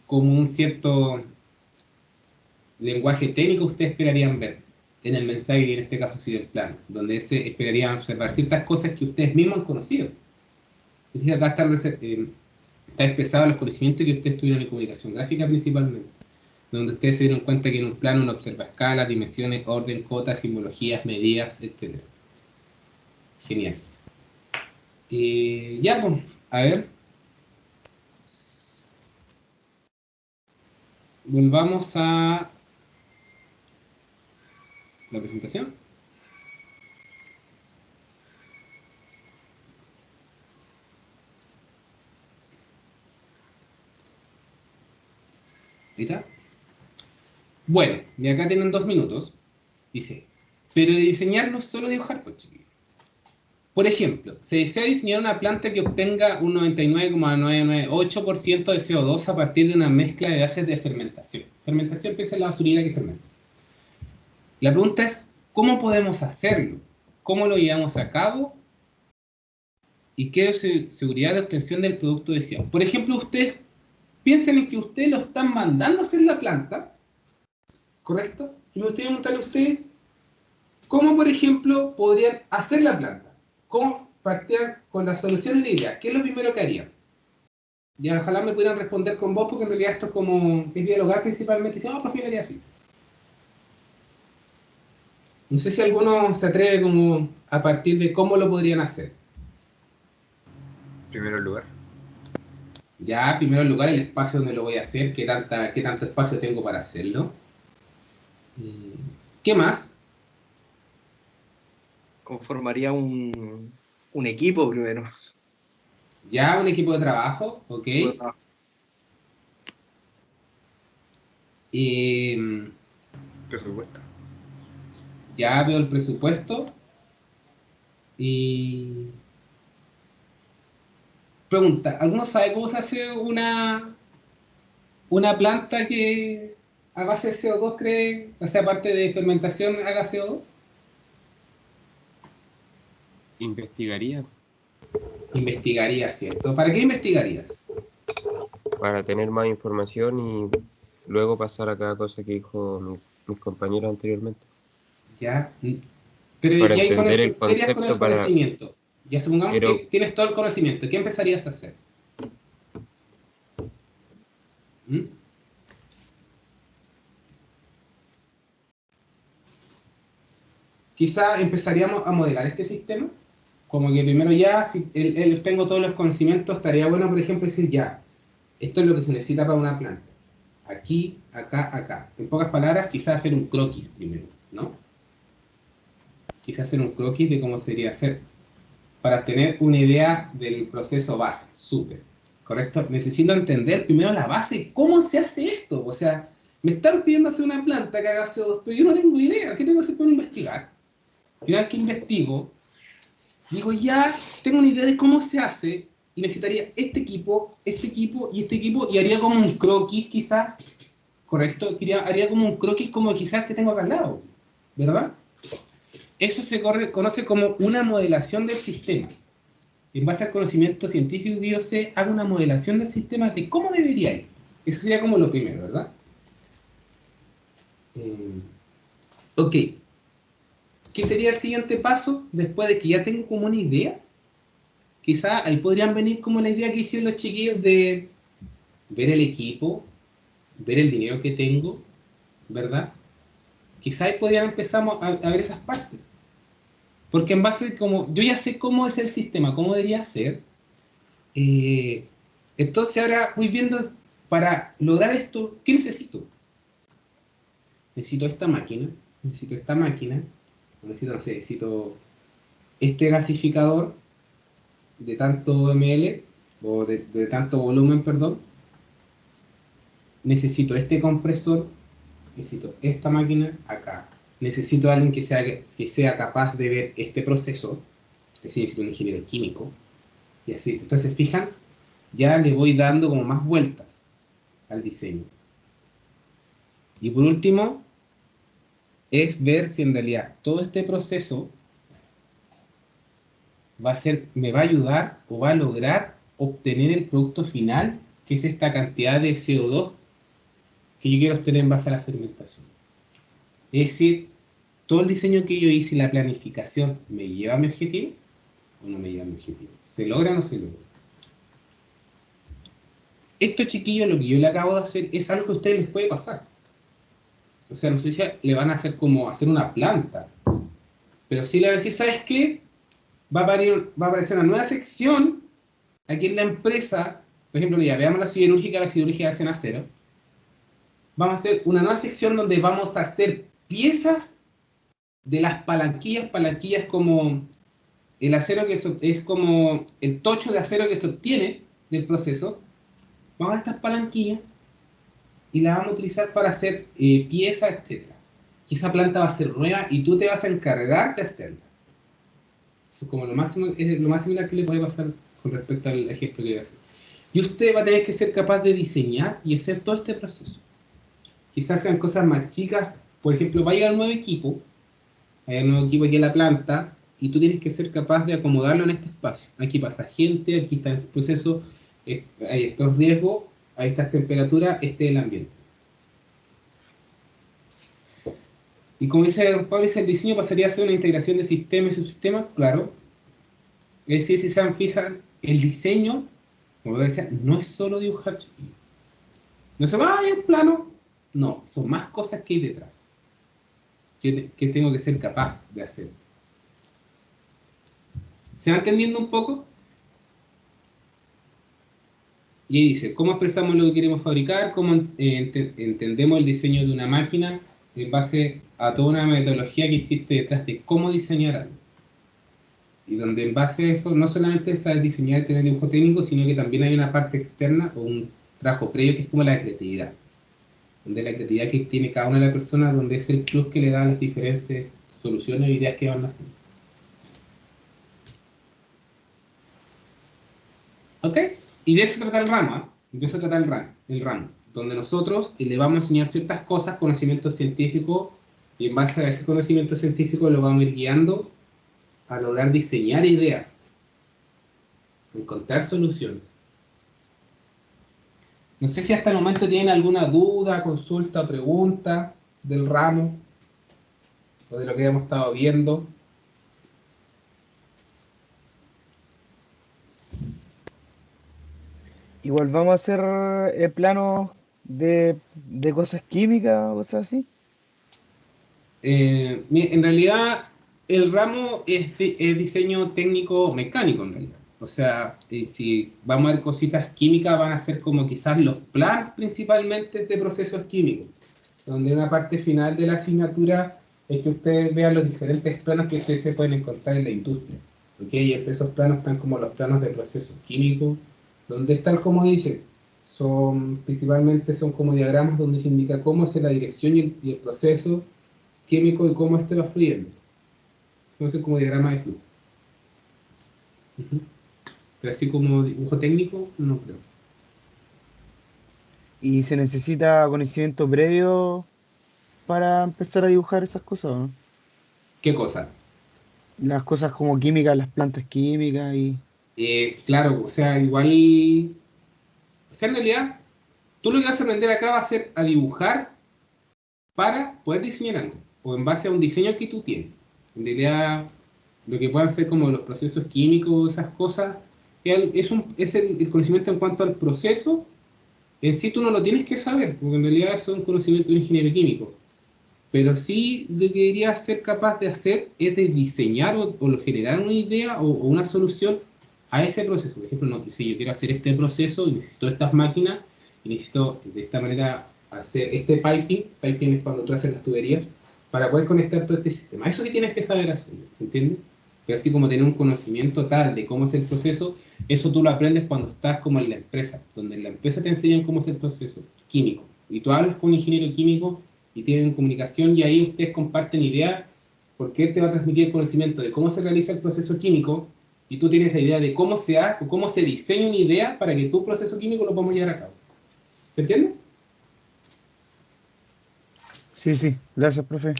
como un cierto lenguaje técnico ustedes esperarían ver en el mensaje y en este caso sí del plano, donde se esperarían observar ciertas cosas que ustedes mismos han conocido. Entonces acá está expresado los conocimientos que ustedes tuvieron en comunicación gráfica principalmente, donde ustedes se dieron cuenta que en un plano uno observa escalas, dimensiones, orden, cotas, simbologías, medidas, etc. Genial. Ya, pues, a ver. Volvamos a la presentación. Ahí está. Bueno, y acá tienen 2 minutos. Dice, pero de diseñar no es solo dibujar, pues chiquillos. Por ejemplo, se desea diseñar una planta que obtenga un 99,998% de CO2 a partir de una mezcla de gases de fermentación. Fermentación piensa en la basurita que fermenta. La pregunta es, ¿cómo podemos hacerlo? ¿Cómo lo llevamos a cabo? ¿Y qué seguridad de obtención del producto deseado? Por ejemplo, ustedes piensen en que ustedes lo están mandando a hacer la planta, ¿correcto? Y me gustaría preguntarle a ustedes, ¿cómo, por ejemplo, podrían hacer la planta? ¿Cómo partir con la solución y la idea? ¿Qué es lo primero que harían? Ya, ojalá me pudieran responder con vos, porque en realidad esto es como, es dialogar principalmente, y dicen, oh, profe, haría así. No sé si alguno se atreve como a partir de cómo lo podrían hacer. Primero lugar. Ya, primero lugar, el espacio donde lo voy a hacer, qué tanto espacio tengo para hacerlo. ¿Qué más? Conformaría un equipo primero. Ya, un equipo de trabajo, ok. Presupuesto. Ya veo el presupuesto. Y... Pregunta, ¿alguno sabe cómo se hace una planta que a base de CO2 cree, o sea, aparte de fermentación, haga CO2? Investigaría Investigaría, ¿cierto? ¿Para qué investigarías? para tener más información y luego pasar a cada cosa que dijo mis compañeros anteriormente. Ya. Pero Para ya ahí entender el ¿qué harías con el concepto, para... conocimiento? Ya supongamos Pero que tienes todo el conocimiento. ¿Qué empezarías a hacer? ¿Mm? Quizá empezaríamos a modelar este sistema. Como que primero ya, si tengo todos los conocimientos, estaría bueno, por ejemplo, decir ya, esto es lo que se necesita para una planta. Aquí, acá, acá. En pocas palabras, quizás hacer un croquis primero, ¿no? quizás hacer un croquis de cómo sería hacer, para tener una idea del proceso base, súper, ¿correcto? Necesito entender primero la base, ¿cómo se hace esto? O sea, me están pidiendo hacer una planta que haga CO2, pero yo no tengo idea, ¿qué tengo que hacer para investigar? Y una vez que investigo, digo, ya tengo una idea de cómo se hace, y necesitaría este equipo y este equipo, y haría como un croquis quizás, ¿correcto? Haría como un croquis como quizás que tengo acá al lado, ¿verdad? Eso se conoce como una modelación del sistema. En base al conocimiento científico que yo sé, hago una modelación del sistema de cómo debería ir. Eso sería como lo primero, ¿verdad? Ok. ¿Qué sería el siguiente paso después de que ya tengo como una idea? Quizá ahí podrían venir como la idea que hicieron los chiquillos de ver el equipo, ver el dinero que tengo, ¿verdad? Quizá ahí podrían empezar a ver esas partes. Porque en base como yo ya sé cómo es el sistema, cómo debería ser, entonces ahora voy viendo, para lograr esto, ¿qué necesito? Necesito esta máquina, necesito no sé, necesito este gasificador de tanto ml, o de tanto volumen, perdón. Necesito este compresor, necesito esta máquina acá. Necesito a alguien que sea capaz de ver este proceso, es decir, necesito un ingeniero químico, y así. Entonces, fijan, ya le voy dando como más vueltas al diseño. Y por último, es ver si en realidad todo este proceso me va a ayudar o va a lograr obtener el producto final, que es esta cantidad de CO2 que yo quiero obtener en base a la fermentación. Es decir, todo el diseño que yo hice y la planificación, ¿me lleva a mi objetivo o no me lleva a mi objetivo? ¿Se logra o no se logra? Esto, chiquillos, lo que yo le acabo de hacer es algo que a ustedes les puede pasar. O sea, no sé si le van a hacer como hacer una planta, pero sí le van a decir, ¿sabes qué? Va a aparecer una nueva sección aquí en la empresa. Por ejemplo, ya veamos la siderúrgica hacen acero. Vamos a hacer una nueva sección donde vamos a hacer piezas de las palanquillas como el acero que es como el tocho de acero que se obtiene del proceso. Vamos a estas palanquillas y las vamos a utilizar para hacer piezas, etc. Y esa planta va a ser nueva y tú te vas a encargar de hacerla. Eso es como lo máximo, es lo más similar que le puede pasar con respecto al ejemplo que voy a hacer. Y usted va a tener que ser capaz de diseñar y hacer todo este proceso. Quizás sean cosas más chicas. Por ejemplo, va a llegar un nuevo equipo, aquí en la planta, y tú tienes que ser capaz de acomodarlo en este espacio. Aquí pasa gente, aquí está el proceso, hay estos riesgos, hay estas temperaturas, este es el ambiente. Y como dice Pablo, el diseño pasaría a ser una integración de sistemas y subsistemas, claro. Es decir, si se fijan, el diseño, como lo decía, no es solo dibujar chiquillos. No es solo, hay un plano. No, son más cosas que hay detrás. Que tengo que ser capaz de hacer. ¿Se va entendiendo un poco? Y ahí dice, ¿cómo expresamos lo que queremos fabricar? ¿Cómo entendemos el diseño de una máquina en base a toda una metodología que existe detrás de cómo diseñar algo? Y donde en base a eso, no solamente es saber diseñar y tener dibujo técnico, sino que también hay una parte externa o un trabajo previo que es como la creatividad. Donde la creatividad que tiene cada una de las personas, donde es el plus que le da las diferentes soluciones o ideas que van haciendo. ¿Ok? Y de eso trata el ramo, ¿eh? De eso trata el ramo, donde nosotros le vamos a enseñar ciertas cosas, conocimientos científicos, y en base a ese conocimiento científico lo vamos a ir guiando a lograr diseñar ideas, encontrar soluciones. No sé si hasta el momento tienen alguna duda, consulta o pregunta del ramo, o de lo que hemos estado viendo. Igual vamos a hacer planos de cosas químicas o cosas así. En realidad, el ramo es diseño técnico mecánico, en realidad. O sea, si vamos a ver cositas químicas, van a ser como quizás los planos principalmente de procesos químicos, donde en una parte final de la asignatura es que ustedes vean los diferentes planos que ustedes se pueden encontrar en la industria. ¿Ok? Y entre esos planos están como los planos de procesos químicos, donde están, como dice, principalmente son como diagramas donde se indica cómo es la dirección y el proceso químico y cómo este va fluyendo. Entonces, como diagrama de flujo. Ujú. Pero así como dibujo técnico, no creo. ¿Y se necesita conocimiento previo para empezar a dibujar esas cosas, ¿no? ¿Qué cosa? Las cosas como químicas, las plantas químicas y... Claro, o sea, igual... O sea, en realidad, tú lo que vas a aprender acá va a ser a dibujar para poder diseñar algo, o en base a un diseño que tú tienes. En realidad, lo que puedan ser como los procesos químicos, esas cosas, es el conocimiento en cuanto al proceso. En sí tú no lo tienes que saber, porque en realidad eso es un conocimiento de un ingeniero químico. Pero sí lo que deberías ser capaz de hacer es de diseñar o generar una idea o una solución a ese proceso. Por ejemplo, no, si yo quiero hacer este proceso y necesito estas máquinas y necesito de esta manera hacer este piping. Piping es cuando tú haces las tuberías para poder conectar todo este sistema. Eso sí tienes que saber hacerlo, ¿entiendes? Pero así como tener un conocimiento tal de cómo es el proceso, eso tú lo aprendes cuando estás como en la empresa, donde en la empresa te enseñan cómo es el proceso químico. Y tú hablas con un ingeniero químico y tienen comunicación y ahí ustedes comparten ideas porque él te va a transmitir el conocimiento de cómo se realiza el proceso químico y tú tienes la idea de cómo se hace o cómo se diseña una idea para que tu proceso químico lo podamos llevar a cabo. ¿Se entiende? Sí, sí, gracias, profe.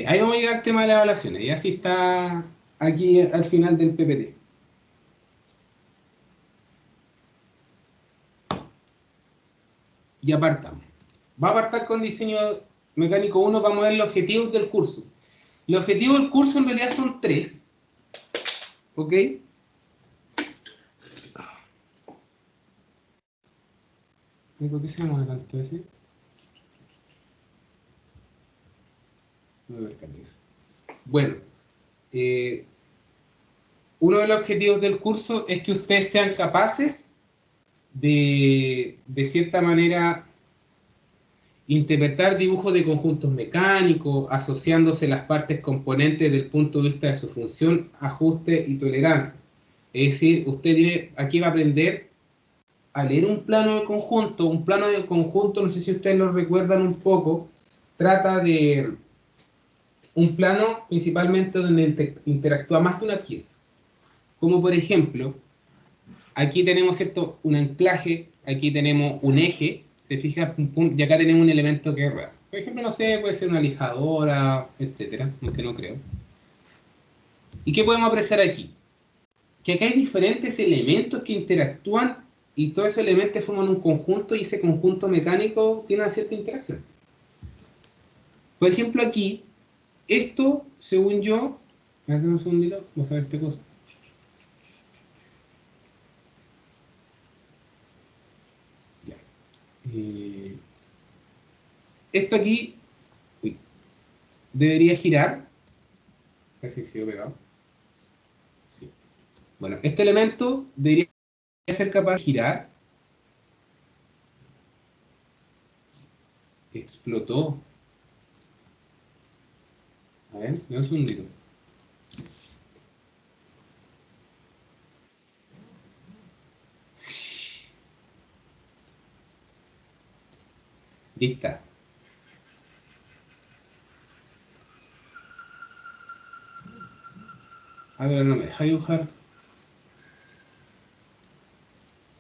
Ahí vamos a llegar al tema de las evaluaciones y así está aquí al final del PPT. Y apartamos. Va a apartar con diseño mecánico 1, vamos a ver los objetivos del curso. Los objetivos del curso en realidad son 3. ¿Ok? ¿Por qué se llama tanto ese? No me marcan eso. Bueno, uno de los objetivos del curso es que ustedes sean capaces de cierta manera, interpretar dibujos de conjuntos mecánicos, asociándose las partes componentes desde el punto de vista de su función, ajuste y tolerancia. Es decir, usted aquí va a aprender a leer un plano de conjunto. Un plano de conjunto, no sé si ustedes lo recuerdan un poco, trata de un plano principalmente donde interactúa más de una pieza. Como por ejemplo, aquí tenemos un anclaje, aquí tenemos un eje, te fijas, y acá tenemos un elemento que rueda. Por ejemplo, no sé, puede ser una lijadora, etcétera, aunque no creo. ¿Y qué podemos apreciar aquí? Que acá hay diferentes elementos que interactúan y todos esos elementos forman un conjunto y ese conjunto mecánico tiene una cierta interacción. Por ejemplo, aquí, esto, según yo, un segundito, vamos a ver esta cosa. Ya. Esto aquí, uy, debería girar. Casi que sigo pegado. Sí. Bueno, este elemento debería ser capaz de girar. Explotó. A ver, me da un segundito. Lista. A ver, no me deja dibujar.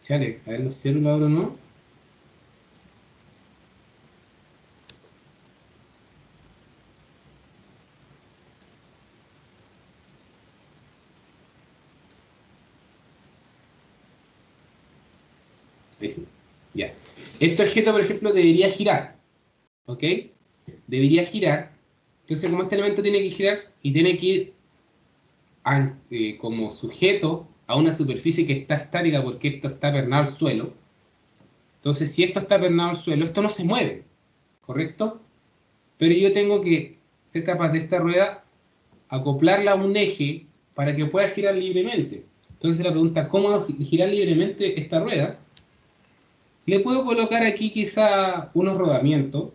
Chale, a ver, los cierro lo abro, ¿no? Ahí sí. Ya. Este objeto, por ejemplo, debería girar. ¿Ok? Debería girar. Entonces, como este elemento tiene que girar y tiene que ir como sujeto a una superficie que está estática porque esto está pernado al suelo. Entonces, si esto está pernado al suelo, esto no se mueve. ¿Correcto? Pero yo tengo que ser capaz de esta rueda acoplarla a un eje para que pueda girar libremente. Entonces la pregunta, ¿cómo girar libremente esta rueda? Le puedo colocar aquí quizá unos rodamientos.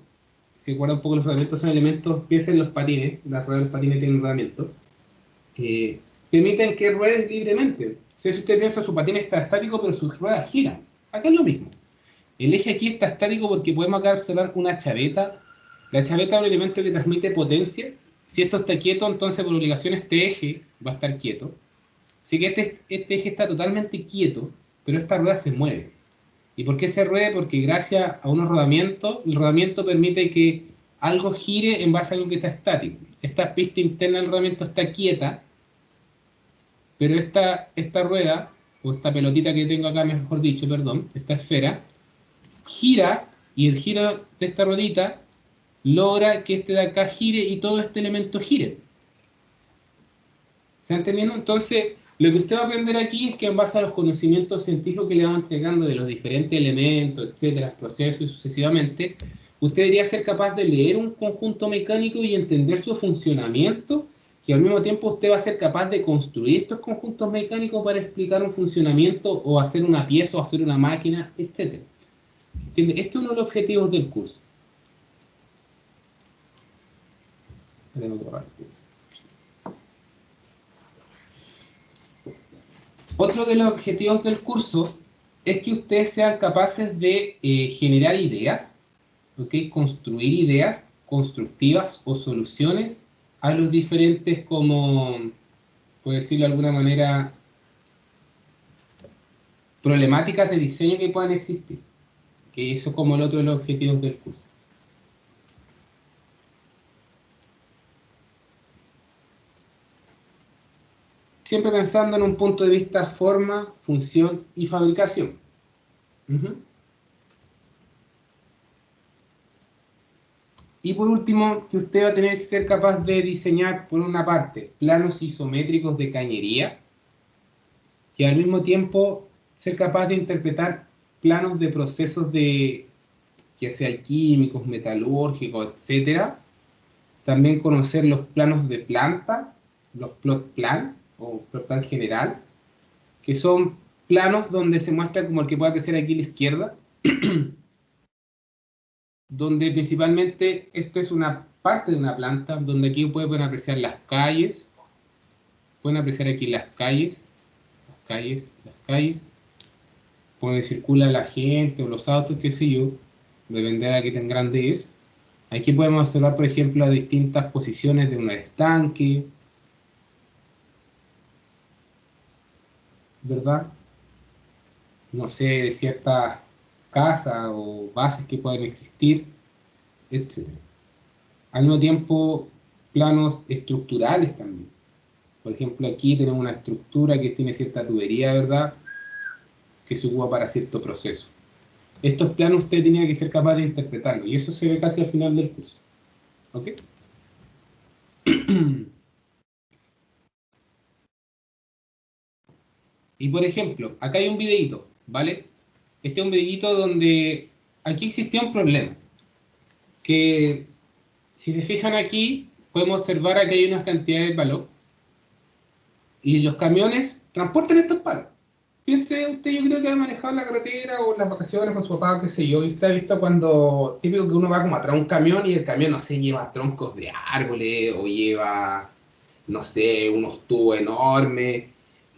Si recuerda un poco, los rodamientos son elementos, piensen en los patines, las ruedas de los patines tienen rodamientos. Permiten que ruedes libremente. Si usted piensa, su patín está estático, pero sus ruedas giran. Acá es lo mismo. El eje aquí está estático porque podemos acá observar una chaveta. La chaveta es un elemento que transmite potencia. Si esto está quieto, entonces por obligación este eje va a estar quieto. Así que este eje está totalmente quieto, pero esta rueda se mueve. ¿Y por qué se ruede? Porque gracias a unos rodamientos, el rodamiento permite que algo gire en base a algo que está estático. Esta pista interna del rodamiento está quieta, pero esta rueda, o esta pelotita que tengo acá, mejor dicho, perdón, esta esfera, gira, y el giro de esta ruedita logra que este de acá gire y todo este elemento gire. ¿Se está entendiendo? Entonces, lo que usted va a aprender aquí es que en base a los conocimientos científicos que le vamos entregando de los diferentes elementos, etcétera, procesos y sucesivamente, usted debería ser capaz de leer un conjunto mecánico y entender su funcionamiento, y al mismo tiempo usted va a ser capaz de construir estos conjuntos mecánicos para explicar un funcionamiento o hacer una pieza o hacer una máquina, etcétera. ¿Entiende? Este es uno de los objetivos del curso. Otro de los objetivos del curso es que ustedes sean capaces de generar ideas, ¿okay? Construir ideas constructivas o soluciones a los diferentes, como, por decirlo de alguna manera, problemáticas de diseño que puedan existir. Que eso es como el otro de los objetivos del curso. Siempre pensando en un punto de vista forma, función y fabricación. Y por último, que usted va a tener que ser capaz de diseñar, por una parte, planos isométricos de cañería, y al mismo tiempo ser capaz de interpretar planos de procesos de, ya sea químicos, metalúrgicos, etcétera. También conocer los planos de planta, los plot plan, o plot plan general, que son planos donde se muestra, como el que puede aparecer aquí a la izquierda, donde principalmente esto es una parte de una planta, donde aquí pueden apreciar las calles, pueden apreciar aquí las calles, por donde circula la gente o los autos, qué sé yo, depende de qué tan grande es. Aquí podemos observar, por ejemplo, las distintas posiciones de un estanque, ¿verdad? No sé, de ciertas casas o bases que pueden existir, etc. Al mismo tiempo, planos estructurales también. Por ejemplo, aquí tenemos una estructura que tiene cierta tubería, ¿verdad?, que se ocupa para cierto proceso. Estos planos usted tenía que ser capaz de interpretarlos, y eso se ve casi al final del curso. ¿Ok? Y por ejemplo, acá hay un videíto, ¿vale? Este es un videíto donde aquí existía un problema. Que si se fijan aquí, podemos observar que hay unas cantidades de palos. Y los camiones transportan estos palos. Piense usted, yo creo que ha manejado en la carretera o en las vacaciones con su papá, qué sé yo, y usted ha visto cuando, típico que uno va como atrás de un camión y el camión, no sé, lleva troncos de árboles o lleva, no sé, unos tubos enormes,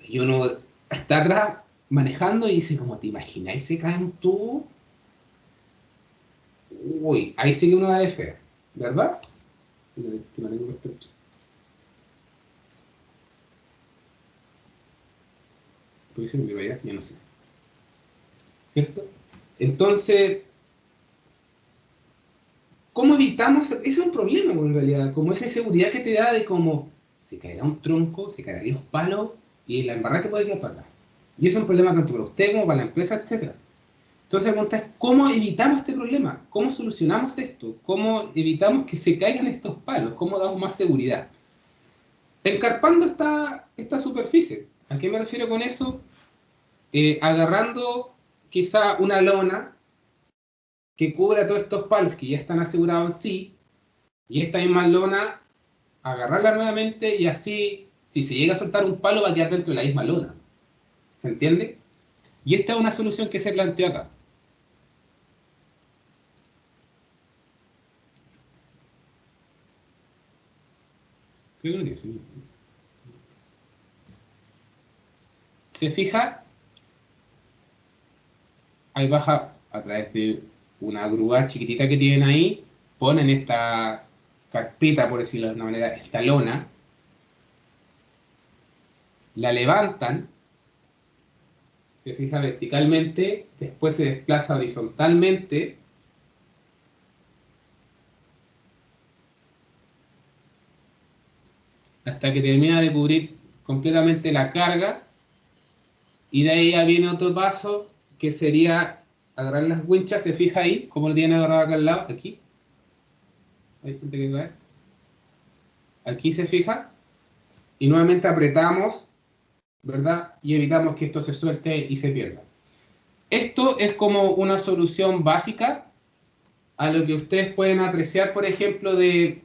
y uno está atrás manejando y dice, como, ¿te imagináis se cae un tubo? Uy, ahí sí que uno va de feo, ¿verdad? Que no tengo que estar. Puede ser que vaya, ya no sé. ¿Cierto? Entonces, ¿cómo evitamos? Ese es un problema, en realidad. Como esa seguridad que te da de cómo se caerá un tronco, se caerán los palos y la embarrada que puede quedar para atrás. Y eso es un problema tanto para usted como para la empresa, etc. Entonces la pregunta es, ¿cómo evitamos este problema? ¿Cómo solucionamos esto? ¿Cómo evitamos que se caigan estos palos? ¿Cómo damos más seguridad? Encarpando esta superficie. ¿A qué me refiero con eso? Agarrando quizá una lona que cubra todos estos palos que ya están asegurados en sí, y esta misma lona, agarrarla nuevamente y así, si se llega a soltar un palo, va a quedar dentro de la misma lona. ¿Se entiende? Y esta es una solución que se planteó acá. Creo que no tiene sonido. ¿Se fija? Ahí baja a través de una grúa chiquitita que tienen ahí, ponen esta carpeta, por decirlo de una manera, esta lona, la levantan, se fija verticalmente, después se desplaza horizontalmente, hasta que termina de cubrir completamente la carga, y de ahí ya viene otro paso, que sería agarrar las winchas, se fija ahí, como lo tienen agarrado acá al lado, aquí. Hay gente que cae. Aquí se fija, y nuevamente apretamos, ¿verdad? Y evitamos que esto se suelte y se pierda. Esto es como una solución básica a lo que ustedes pueden apreciar, por ejemplo, de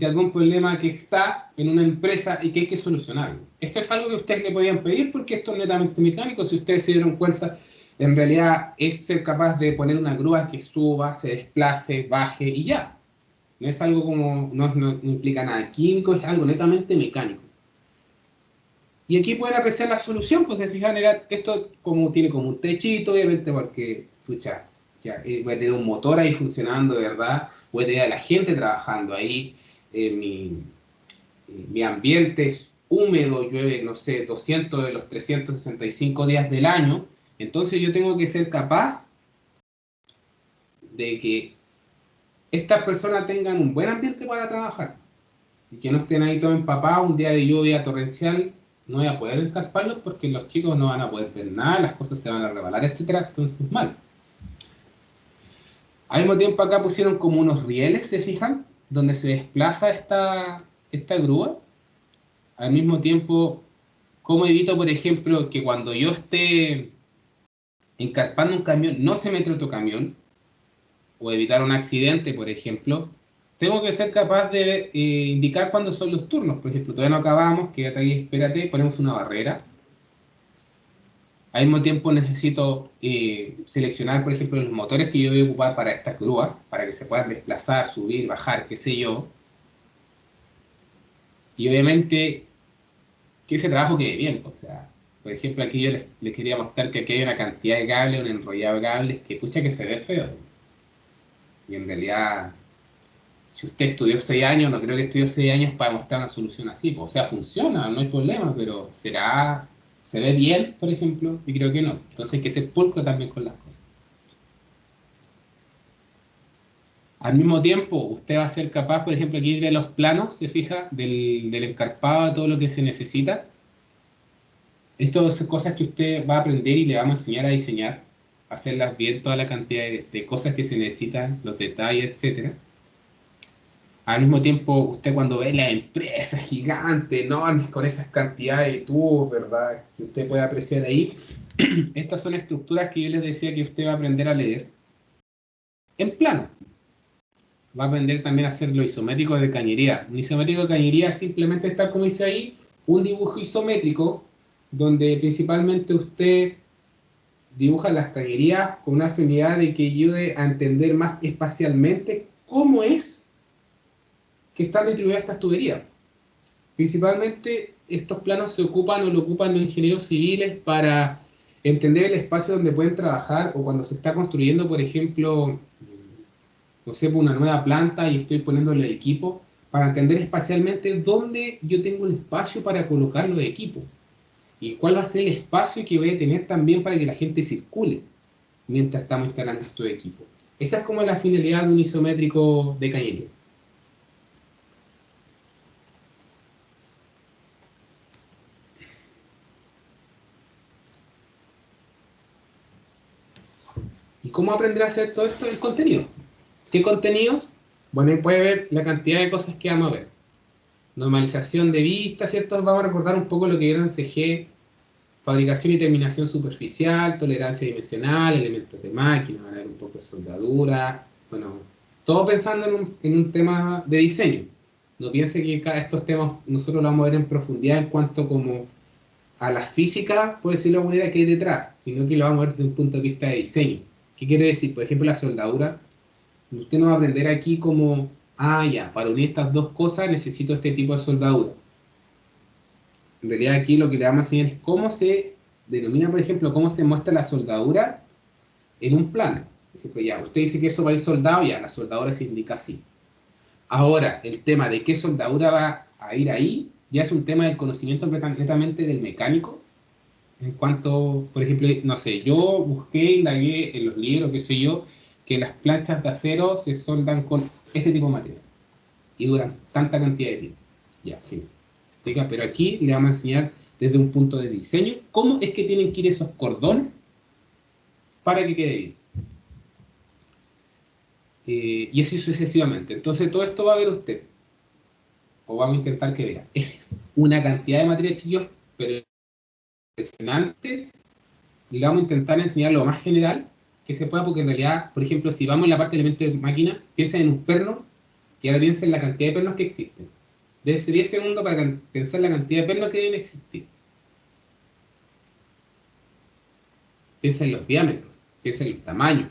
algún problema que está en una empresa y que hay que solucionarlo. Esto es algo que ustedes le podían pedir porque esto es netamente mecánico. Si ustedes se dieron cuenta, en realidad es ser capaz de poner una grúa que suba, se desplace, baje y ya. No es algo como, no implica nada químico, es algo netamente mecánico. Y aquí pueden apreciar la solución, pues se fijan, esto como tiene como un techito, obviamente porque, pucha, ya, voy a tener un motor ahí funcionando de verdad, voy a tener a la gente trabajando ahí, mi ambiente es húmedo, llueve, no sé, 200 de los 365 días del año, entonces yo tengo que ser capaz de que estas personas tengan un buen ambiente para trabajar, y que no estén ahí todo empapados, un día de lluvia torrencial, no voy a poder escarparlos porque los chicos no van a poder ver nada, las cosas se van a rebalar, etcétera, entonces mal. Al mismo tiempo acá pusieron como unos rieles, ¿se fijan? Donde se desplaza esta grúa. Al mismo tiempo, ¿cómo evito, por ejemplo, que cuando yo esté encarpando un camión, no se mete otro camión? O evitar un accidente, por ejemplo. Tengo que ser capaz de indicar cuándo son los turnos. Por ejemplo, todavía no acabamos, quédate ahí, espérate, ponemos una barrera. Al mismo tiempo necesito seleccionar, por ejemplo, los motores que yo voy a ocupar para estas grúas, para que se puedan desplazar, subir, bajar, qué sé yo. Y obviamente que ese trabajo quede bien. O sea, por ejemplo, aquí yo les quería mostrar que aquí hay una cantidad de cables, un enrollado de cables, que pucha que se ve feo. Y en realidad, si usted estudió 6 años, no creo que estudió 6 años para mostrar una solución así. O sea, funciona, no hay problema, pero ¿se ve bien, por ejemplo? Y creo que no. Entonces hay que ser pulcro también con las cosas. Al mismo tiempo, usted va a ser capaz, por ejemplo, aquí de los planos, se fija, del encarpado, todo lo que se necesita. Esto son cosas que usted va a aprender y le vamos a enseñar a diseñar, hacerlas bien, toda la cantidad de cosas que se necesitan, los detalles, etcétera. Al mismo tiempo, usted cuando ve las empresas gigantes, enormes, con esas cantidades de tubos, ¿verdad? Que usted puede apreciar ahí, estas son estructuras que yo les decía que usted va a aprender a leer en plano. Va a aprender también a hacer lo isométrico de cañería. Un isométrico de cañería es simplemente estar, como dice ahí, un dibujo isométrico, donde principalmente usted dibuja las cañerías con una afinidad de que ayude a entender más espacialmente cómo es que están distribuidas estas tuberías. Principalmente estos planos se ocupan o lo ocupan los ingenieros civiles para entender el espacio donde pueden trabajar, o cuando se está construyendo, por ejemplo, no sé, una nueva planta y estoy poniéndole equipo, para entender espacialmente dónde yo tengo el espacio para colocar los equipos y cuál va a ser el espacio que voy a tener también para que la gente circule mientras estamos instalando estos equipos. Esa es como la finalidad de un isométrico de cañería. ¿Y cómo aprender a hacer todo esto? El contenido. ¿Qué contenidos? Bueno, ahí puede ver la cantidad de cosas que vamos a ver. Normalización de vista, ¿cierto? Vamos a recordar un poco lo que vieron en CG. Fabricación y terminación superficial, tolerancia dimensional, elementos de máquina, van a ver un poco de soldadura. Bueno, todo pensando en un tema de diseño. No piense que estos temas nosotros los vamos a ver en profundidad en cuanto como a la física, por decirlo de alguna manera, que hay detrás, sino que lo vamos a ver desde un punto de vista de diseño. ¿Qué quiere decir? Por ejemplo, la soldadura. Usted no va a aprender aquí como Ah, ya, para unir estas dos cosas necesito este tipo de soldadura. En realidad aquí lo que le vamos a enseñar es cómo se denomina, por ejemplo, cómo se muestra la soldadura en un plano. Por ejemplo, ya, usted dice que eso va a ir soldado, ya, la soldadura se indica así. Ahora, el tema de qué soldadura va a ir ahí, ya es un tema del conocimiento netamente del mecánico. En cuanto, por ejemplo, no sé, yo busqué, indagué en los libros, qué sé yo, que las planchas de acero se soldan con este tipo de material y duran tanta cantidad de tiempo. Ya, genial. Pero aquí le vamos a enseñar desde un punto de diseño cómo es que tienen que ir esos cordones para que quede bien. Y así sucesivamente. Entonces todo esto va a ver usted, o vamos a intentar que vea. Es una cantidad de material, chicos, pero impresionante. Y le vamos a intentar enseñar lo más general que se pueda, porque en realidad, por ejemplo, si vamos en la parte de elementos de máquina, piensen en un perno, y ahora piensen en la cantidad de pernos que existen. Debe 10 segundos para pensar la cantidad de pernos que deben existir. Piensa en los diámetros, piensa en los tamaños,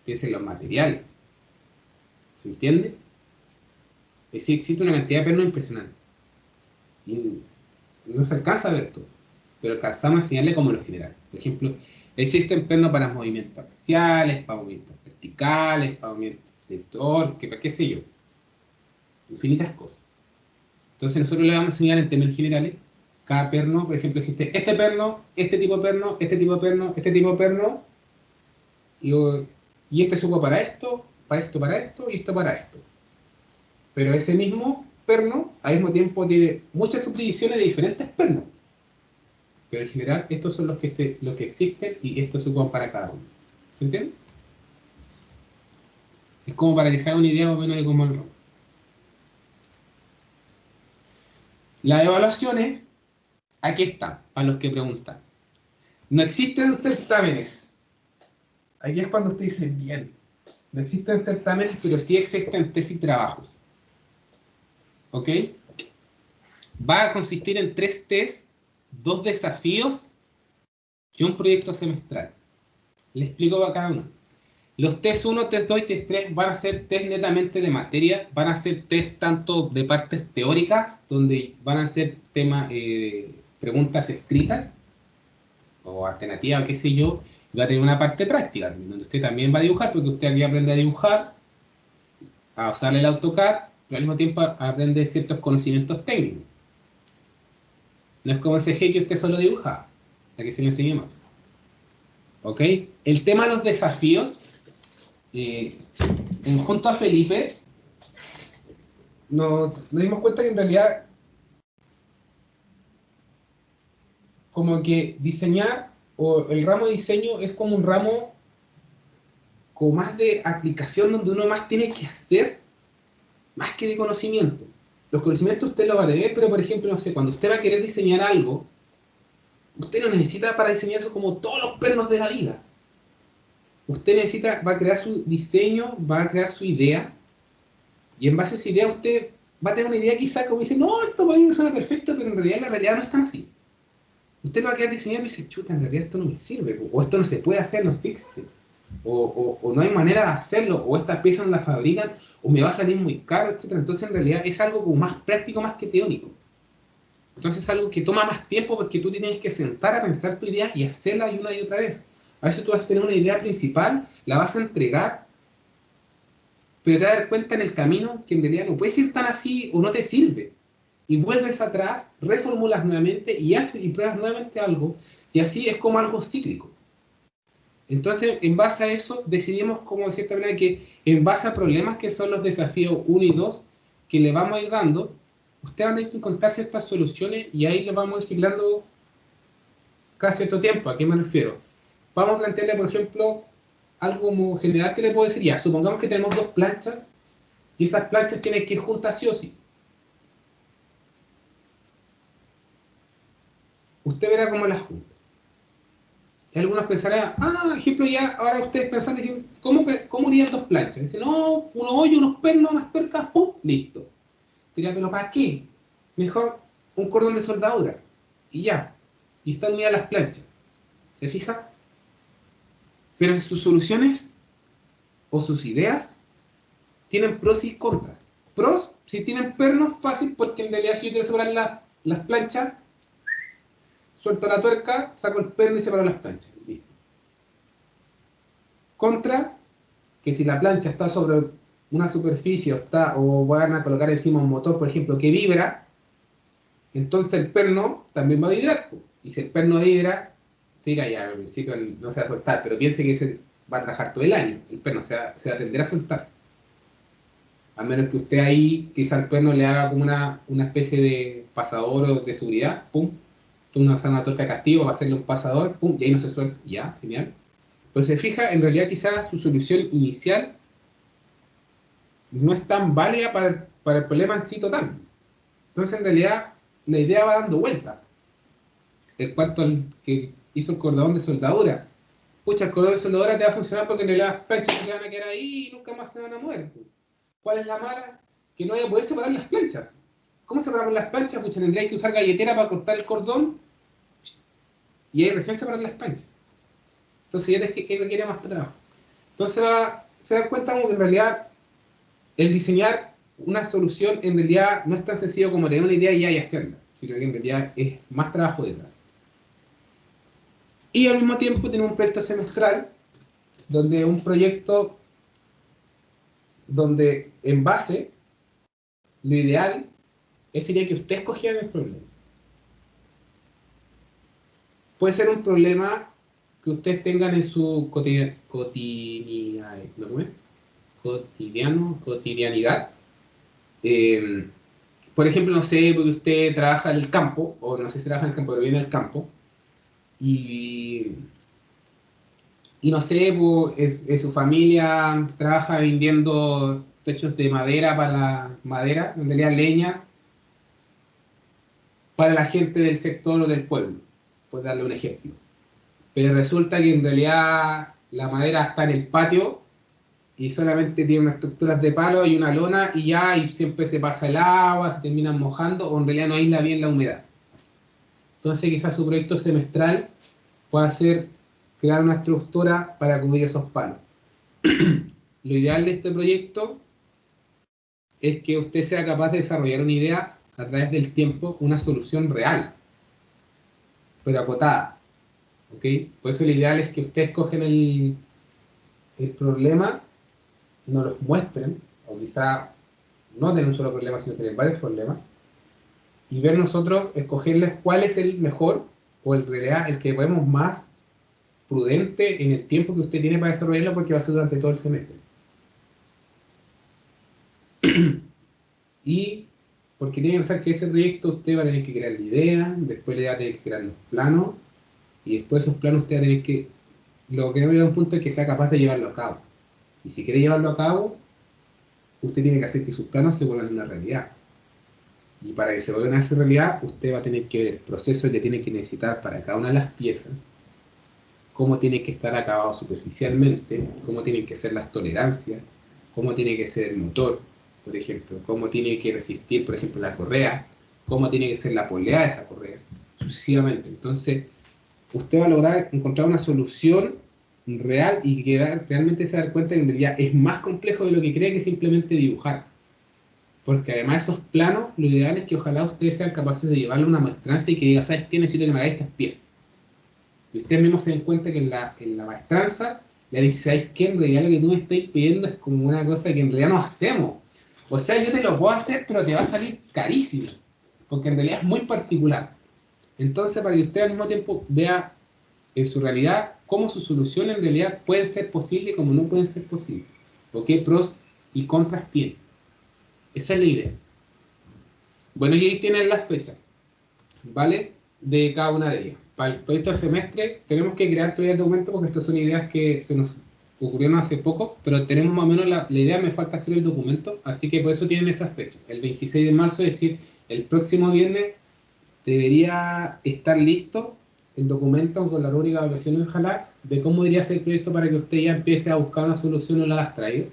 piensa en los materiales. ¿Se entiende? Es decir, existe una cantidad de pernos impresionante. Y no se alcanza a ver todo, pero alcanzamos a enseñarle como lo general. Por ejemplo, existen pernos para movimientos axiales, para movimientos verticales, para movimientos de torque, para qué sé yo. Infinitas cosas. Entonces nosotros le vamos a enseñar en términos generales. Cada perno, por ejemplo, existe este perno, este tipo de perno, este tipo de perno, este tipo de perno, y este se ocupa para esto, para esto, para esto, y esto para esto. Pero ese mismo perno, al mismo tiempo, tiene muchas subdivisiones de diferentes pernos. Pero en general, estos son los que existen, y estos se ocupan para cada uno. ¿Se entiende? Es como para que se haga una idea más o menos de cómo es el ramo. Las evaluaciones, aquí están, para los que preguntan. No existen certámenes. Aquí es cuando usted dice, bien, no existen certámenes, pero sí existen tesis y trabajos. ¿Ok? Va a consistir en 3 test, 2 desafíos y un proyecto semestral. Le explico a cada uno. Los test 1, test 2 y test 3 van a ser test netamente de materia, van a ser test tanto de partes teóricas, donde van a ser preguntas escritas, o alternativas, qué sé yo, y va a tener una parte práctica, donde usted también va a dibujar, porque usted aquí aprende a dibujar, a usar el AutoCAD, pero al mismo tiempo aprende ciertos conocimientos técnicos. No es como ese G que usted solo dibuja, a que se le enseñe más. ¿Ok? El tema de los desafíos, junto a Felipe, nos dimos cuenta que en realidad, como que diseñar, o el ramo de diseño es como un ramo como más de aplicación, donde uno más tiene que hacer, más que de conocimiento. Los conocimientos usted los va a tener, pero por ejemplo, no sé, cuando usted va a querer diseñar algo, usted no necesita para diseñar eso como todos los pernos de la vida. Usted necesita, va a crear su diseño, va a crear su idea, y en base a esa idea usted va a tener una idea quizá como dice, no, esto para mí me suena perfecto, pero en realidad la realidad no es tan así. Usted va a quedar diseñando y dice, chuta, en realidad esto no me sirve, o esto no se puede hacer, no existe, o no hay manera de hacerlo, o estas piezas no las fabrican, o me va a salir muy caro, etc. Entonces en realidad es algo como más práctico, más que teórico. Entonces es algo que toma más tiempo porque tú tienes que sentar a pensar tu idea y hacerla una y otra vez. A veces tú vas a tener una idea principal, la vas a entregar, pero te vas a dar cuenta en el camino que en realidad no puedes ir tan así o no te sirve. Y vuelves atrás, reformulas nuevamente y haces y pruebas nuevamente algo, y así es como algo cíclico. Entonces, en base a eso, decidimos, como de cierta manera, que en base a problemas que son los desafíos 1 y 2, que le vamos a ir dando, usted va a tener que encontrar ciertas soluciones y ahí le vamos a ir ciclando cada cierto tiempo. ¿A qué me refiero? Vamos a plantearle, por ejemplo, algo como general que le puedo decir, ya, supongamos que tenemos 2 planchas y esas planchas tienen que ir juntas sí o sí. Usted verá cómo las junta. Y algunos pensarán, ejemplo, ya, ahora ustedes pensan, ¿cómo irían 2 planchas? Dicen, no, unos hoyos, unos pernos, unas tuercas, ¡pum! Listo. Diría, pero ¿para qué? Mejor un cordón de soldadura. Y ya. Y están unidas las planchas. ¿Se fija? Pero sus soluciones o sus ideas tienen pros y contras. Pros, si tienen pernos, fácil, porque en realidad si yo quiero separar las planchas, suelto la tuerca, saco el perno y separo las planchas. Listo. Contra, que si la plancha está sobre una superficie o van a colocar encima un motor, por ejemplo, que vibra, entonces el perno también va a vibrar. Y si el perno vibra, tira ya, al principio no se va a soltar, pero piense que se va a trabajar todo el año. El perno se va a tender a soltar. A menos que usted ahí, quizá el perno le haga como una especie de pasador o de seguridad, pum, una tuerca de castigo, va a hacerle un pasador, pum, y ahí no se suelta. Ya, genial. Pues se fija, en realidad quizás su solución inicial no es tan válida para el problema en sí total. Entonces, en realidad, la idea va dando vuelta. En cuanto al que hizo el cordón de soldadura, pucha, el cordón de soldadura te va a funcionar porque en realidad las planchas se van a quedar ahí y nunca más se van a mover. ¿Cuál es la mala? Que no vaya a poder separar las planchas. ¿Cómo separamos las planchas? Pucha, tendría que usar galletera para cortar el cordón y ahí recién separar las planchas. Entonces ya que requiere más trabajo. Entonces se da cuenta como que en realidad el diseñar una solución en realidad no es tan sencillo como tener una idea y hacerla, sino que en realidad es más trabajo detrás. Y al mismo tiempo tenemos un proyecto semestral, donde un proyecto donde en base, lo ideal sería que usted escogiera el problema. Puede ser un problema que ustedes tengan en su cotidianidad. Por ejemplo, no sé, porque usted trabaja en el campo, o no sé si trabaja en el campo, pero viene del campo, y no sé, pues, su familia trabaja vendiendo techos de madera para madera, en realidad leña, para la gente del sector o del pueblo, por darle un ejemplo. Pero resulta que en realidad la madera está en el patio y solamente tiene unas estructuras de palo y una lona y ya, y siempre se pasa el agua, se terminan mojando, o en realidad no aísla bien la humedad. Entonces quizás su proyecto semestral pueda ser crear una estructura para cubrir esos palos. Lo ideal de este proyecto es que usted sea capaz de desarrollar una idea a través del tiempo, una solución real, pero acotada. ¿Ok? Por eso lo ideal es que ustedes cogen el problema, nos los muestren, o quizá no tener un solo problema, sino tener varios problemas, y ver nosotros, escogerles cuál es el mejor, o el que podemos más prudente en el tiempo que usted tiene para desarrollarlo, porque va a ser durante todo el semestre. Y porque tiene que pensar que ese proyecto usted va a tener que crear la idea, después le va a tener que crear los planos, y después esos planos usted va a tener que, lo que no llega a un punto es que sea capaz de llevarlo a cabo. Y si quiere llevarlo a cabo, usted tiene que hacer que sus planos se vuelvan una realidad. Y para que se vuelvan a hacer realidad, usted va a tener que ver el proceso que tiene que necesitar para cada una de las piezas, cómo tiene que estar acabado superficialmente, cómo tienen que ser las tolerancias, cómo tiene que ser el motor, por ejemplo, cómo tiene que resistir, por ejemplo, la correa, cómo tiene que ser la polea de esa correa, sucesivamente. Entonces, usted va a lograr encontrar una solución real y que realmente se da cuenta que en realidad es más complejo de lo que cree que simplemente dibujar. Porque además esos planos, lo ideal es que ojalá ustedes sean capaces de llevarle una maestranza y que diga, ¿sabes qué? Necesito que me hagáis estas piezas. Y ustedes mismos se den cuenta que en la maestranza le dicen, ¿sabes qué? En realidad lo que tú me estás pidiendo es como una cosa que en realidad no hacemos. O sea, yo te lo puedo hacer, pero te va a salir carísimo. Porque en realidad es muy particular. Entonces, para que usted al mismo tiempo vea en su realidad cómo sus soluciones en realidad pueden ser posibles y cómo no pueden ser posibles. O qué pros y contras tienen. Esa es la idea. Bueno, y ahí tienen las fechas, ¿vale? De cada una de ellas. Para el proyecto del semestre tenemos que crear todavía el documento porque estas son ideas que se nos ocurrieron hace poco, pero tenemos más o menos la idea, me falta hacer el documento, así que por eso tienen esas fechas. El 26 de marzo, es decir, el próximo viernes, debería estar listo el documento con la rúbrica de evaluación, ojalá, de cómo debería ser el proyecto para que usted ya empiece a buscar una solución o la has traído.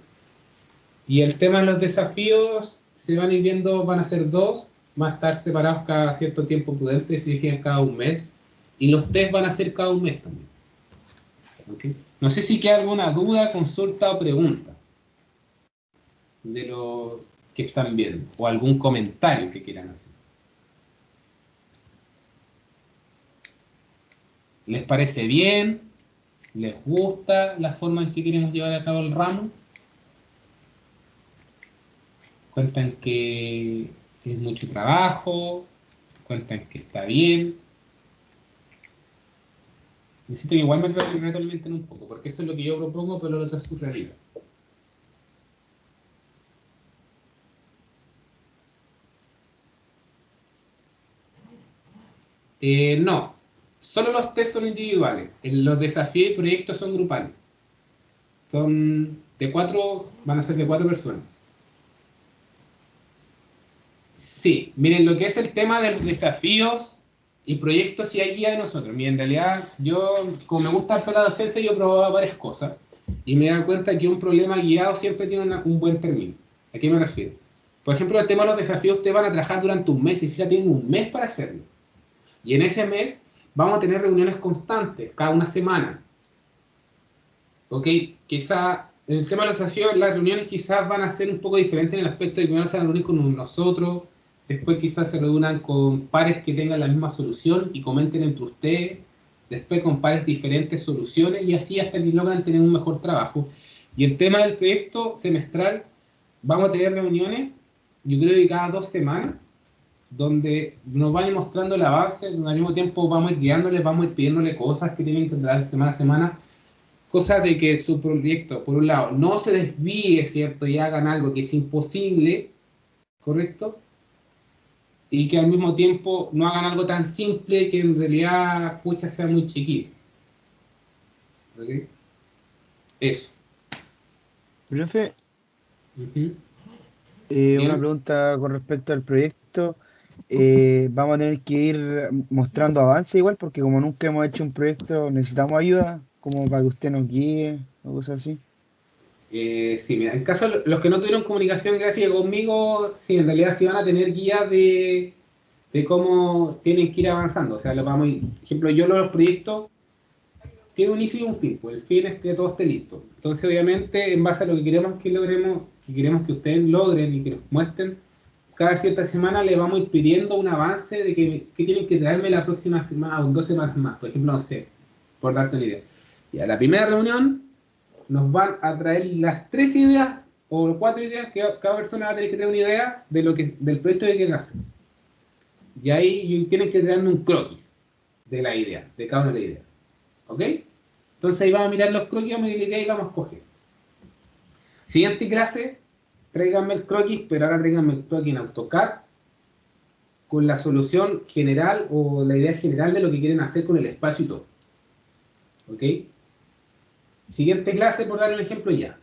Y el tema de los desafíos se van a ir viendo, van a ser 2, van a estar separados cada cierto tiempo prudente, si dijeron cada un mes, y los test van a ser cada un mes también. ¿Okay? No sé si queda alguna duda, consulta o pregunta. de lo que están viendo o algún comentario que quieran hacer. ¿Les parece bien? ¿Les gusta la forma en que queremos llevar a cabo el ramo? ¿Cuentan que es mucho trabajo? ¿Cuentan que está bien? Necesito que igual me retroalimenten un poco, porque eso es lo que yo propongo, pero lo otro es su realidad. No, solo los test son individuales. Los desafíos y proyectos son grupales. Son de 4, van a ser de 4 personas. Sí, miren, lo que es el tema de los desafíos y proyectos y hay guía de nosotros. Miren, en realidad, yo, como me gusta harto la docencia, yo he probado varias cosas y me he dado cuenta que un problema guiado siempre tiene un buen término. ¿A qué me refiero? Por ejemplo, el tema de los desafíos, ustedes van a trabajar durante un mes y fíjate, tienen un mes para hacerlo. Y en ese mes vamos a tener reuniones constantes, cada una semana. ¿Ok? Quizá, en el tema de los desafíos, las reuniones quizás van a ser un poco diferentes en el aspecto de que primero se van a reunir con nosotros, después quizás se reúnan con pares que tengan la misma solución y comenten entre ustedes, después con pares diferentes soluciones y así hasta que logran tener un mejor trabajo. Y el tema del proyecto semestral, vamos a tener reuniones, yo creo que cada 2 semanas, donde nos van a ir mostrando la base, al mismo tiempo vamos a ir guiándoles, vamos a ir pidiéndole cosas que tienen que dar semana a semana, cosas de que su proyecto, por un lado, no se desvíe, ¿cierto? Y hagan algo que es imposible, ¿correcto? Y que al mismo tiempo no hagan algo tan simple que en realidad, pucha, sea muy chiquito. ¿Ok? Eso. Profe, Ujú. una Bien. pregunta con respecto al proyecto. Vamos a tener que ir mostrando avance igual, porque como nunca hemos hecho un proyecto, necesitamos ayuda, como para que usted nos guíe o cosas así. Sí, mira, en caso de los que no tuvieron comunicación gráfica conmigo, sí, en realidad sí van a tener guías de cómo tienen que ir avanzando. O sea, por ejemplo, yo los proyectos tienen un inicio y un fin, pues el fin es que todo esté listo. Entonces, obviamente, en base a lo que queremos que logremos, que queremos que ustedes logren y que nos muestren, cada cierta semana le vamos a ir pidiendo un avance de que tienen que traerme la próxima semana o en 2 semanas más. Por ejemplo, no sé, por darte una idea. Y a la primera reunión nos van a traer las 3 ideas o 4 ideas que cada persona va a tener que tener una idea de del proyecto que quieren hacer. Y ahí tienen que traerme un croquis de la idea, de cada una de las ideas. ¿Ok? Entonces ahí vamos a mirar los croquis, vamos a mirar la idea y vamos a escoger. Siguiente clase, tráiganme el croquis, pero ahora tráiganme el croquis en AutoCAD con la solución general o la idea general de lo que quieren hacer con el espacio y todo. ¿Ok? Siguiente clase, por dar un ejemplo ya.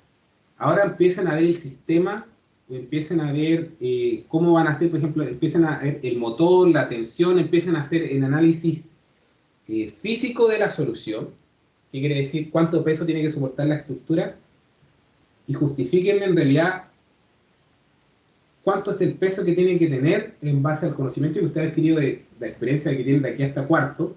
Ahora empiezan a ver el sistema, empiezan a ver cómo van a hacer, por ejemplo, empiezan a ver el motor, la tensión, empiezan a hacer el análisis físico de la solución, que quiere decir cuánto peso tiene que soportar la estructura, y justifíquenme en realidad cuánto es el peso que tienen que tener en base al conocimiento que ustedes han adquirido de la experiencia que tienen de aquí hasta cuarto,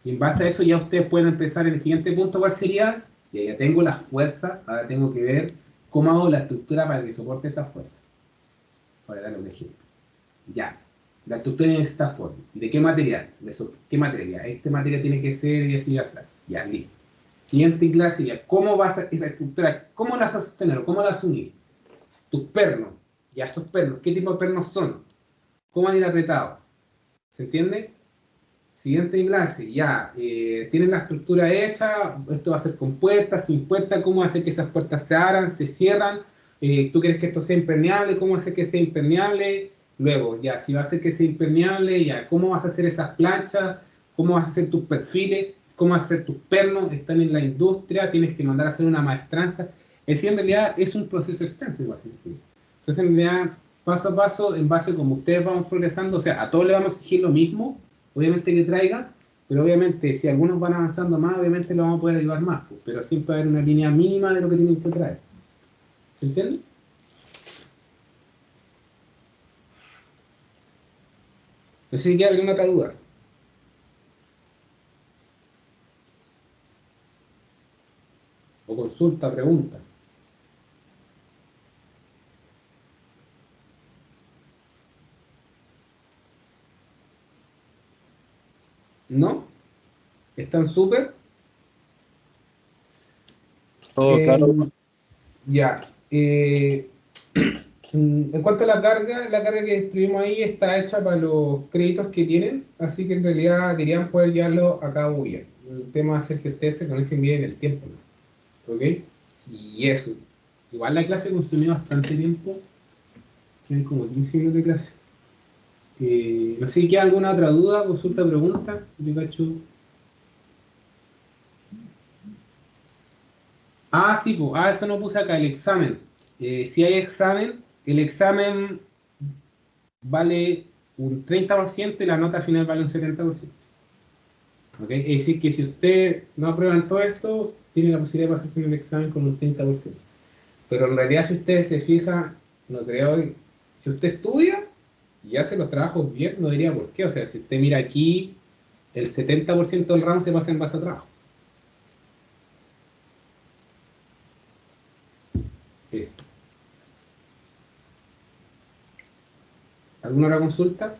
y en base a eso ya ustedes pueden empezar en el siguiente punto, ¿cuál sería? Ya tengo la fuerza, ahora tengo que ver cómo hago la estructura para que soporte esa fuerza. Para dar un ejemplo. Ya, la estructura en esta forma. ¿De qué material? ¿Qué material? Ya, este material tiene que ser y así va a ser. Ya, listo. Siguiente clase, ya, ¿cómo vas a esa estructura? ¿Cómo la vas a sostener? ¿Cómo la vas a unir? Tus pernos. Ya, estos pernos, ¿qué tipo de pernos son? ¿Cómo van a ir apretados? ¿Se entiende? Siguiente clase, ya, tienes la estructura hecha, esto va a ser con puertas, sin puertas, cómo hacer que esas puertas se abran, se cierran, tú quieres que esto sea impermeable, cómo hacer que sea impermeable, luego, ya, si va a hacer que sea impermeable, ya, cómo vas a hacer esas planchas, cómo vas a hacer tus perfiles, cómo vas a hacer tus pernos, están en la industria, tienes que mandar a hacer una maestranza, es decir, en realidad es un proceso extenso igual. Entonces, en realidad, paso a paso, en base a cómo ustedes vamos progresando, o sea, a todos les vamos a exigir lo mismo, obviamente que traigan, pero obviamente si algunos van avanzando más, obviamente lo vamos a poder ayudar más, pues, pero siempre va a haber una línea mínima de lo que tienen que traer. ¿Se entiende? No sé si queda alguna otra duda. O consulta, pregunta. ¿No? ¿Están súper? Todo claro. Ya. En cuanto a la carga que destruimos ahí está hecha para los créditos que tienen, así que en realidad deberían poder llevarlo a cabo bien. El tema va a ser que ustedes se conocen bien el tiempo, ¿no? ¿Ok? Y eso. Igual la clase consumió bastante tiempo, tienen como 15 minutos de clase. No sé si queda alguna otra duda, consulta, pregunta. Yo cacho. Ah, sí, pues. Ah, eso no puse acá, el examen. Si hay examen, el examen vale un 30% y la nota final vale un 70%. ¿Ok? Es decir, que si usted no aprueba en todo esto, tiene la posibilidad de pasarse en el examen con un 30%. Pero en realidad, si usted se fija, no creo, si usted estudia y hace los trabajos bien, no diría por qué. O sea, si usted mira aquí, el 70% del ramo se pasa en base a trabajo. Eso. ¿Alguna otra consulta?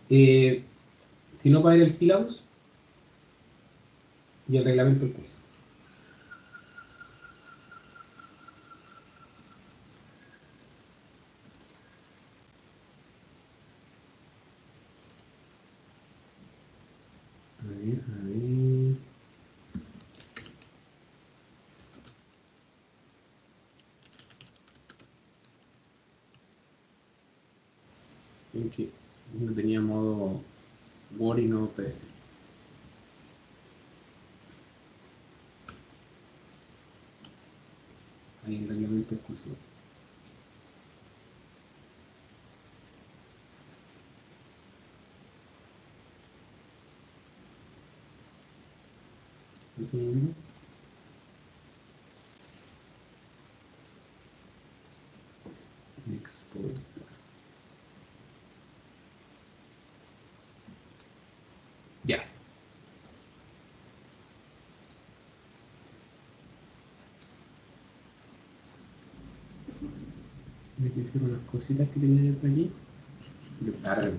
Si no, para ver el syllabus y el reglamento del curso. A ver, a ver. En que no tenía modo Word y no PDF. Ahí el reglamento del curso. Un segundo. Export. Ya. Me hicieron unas cositas que tenía yo por aquí. Lo cargan.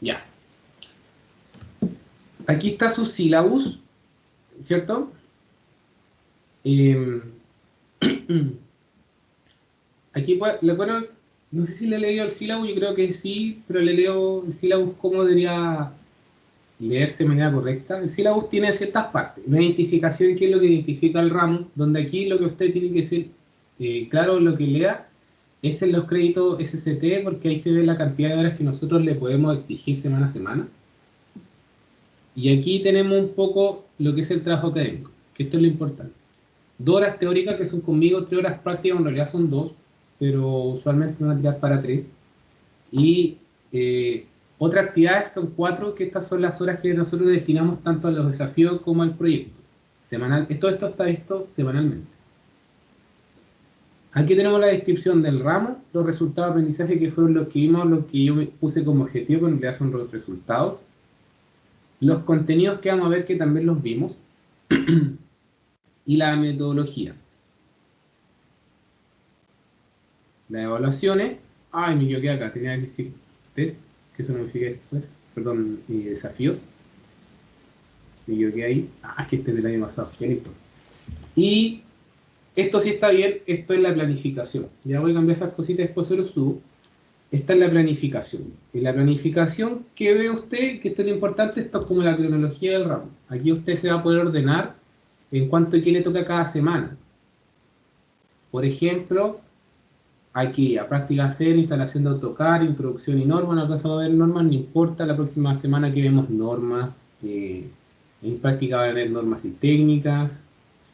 Ya. Aquí está su syllabus, ¿cierto? Eh, aquí, bueno, no sé si le he leído el syllabus, yo creo que sí, pero le leo el syllabus cómo debería leerse de manera correcta. El syllabus tiene ciertas partes. Una identificación, que es lo que identifica el ramo, donde aquí lo que usted tiene que ser claro lo que lea es en los créditos SCT, porque ahí se ve la cantidad de horas que nosotros le podemos exigir semana a semana. Y aquí tenemos un poco lo que es el trabajo académico, que esto es lo importante. 2 horas teóricas que son conmigo, 3 horas prácticas, en realidad son 2, pero usualmente van a tirar para 3. Y otras actividades son 4, que estas son las horas que nosotros destinamos tanto a los desafíos como al proyecto. Semanal, todo esto está visto semanalmente. Aquí tenemos la descripción del ramo, los resultados de aprendizaje que fueron los que vimos, los que yo me puse como objetivo, pero en realidad son los resultados. Los contenidos que vamos a ver, que también los vimos. Y la metodología. Las evaluaciones. Ay, me equivoqué acá, tenía que decir test, que eso no me fijé después. Perdón, desafíos. Me equivoqué ahí. Ah, que este es del año pasado, ya no importa. Y esto sí está bien, esto es la planificación. Ya voy a cambiar esas cositas, después se lo subo. Esta es la planificación. En la planificación, ¿qué ve usted? Que esto es lo importante, esto es como la cronología del ramo. Aquí usted se va a poder ordenar en cuanto a qué le toca cada semana. Por ejemplo, aquí a práctica 0, instalación de AutoCAD, introducción y normas, no alcanzamos a ver normas, no importa, la próxima semana que vemos normas, en práctica van a haber normas y técnicas,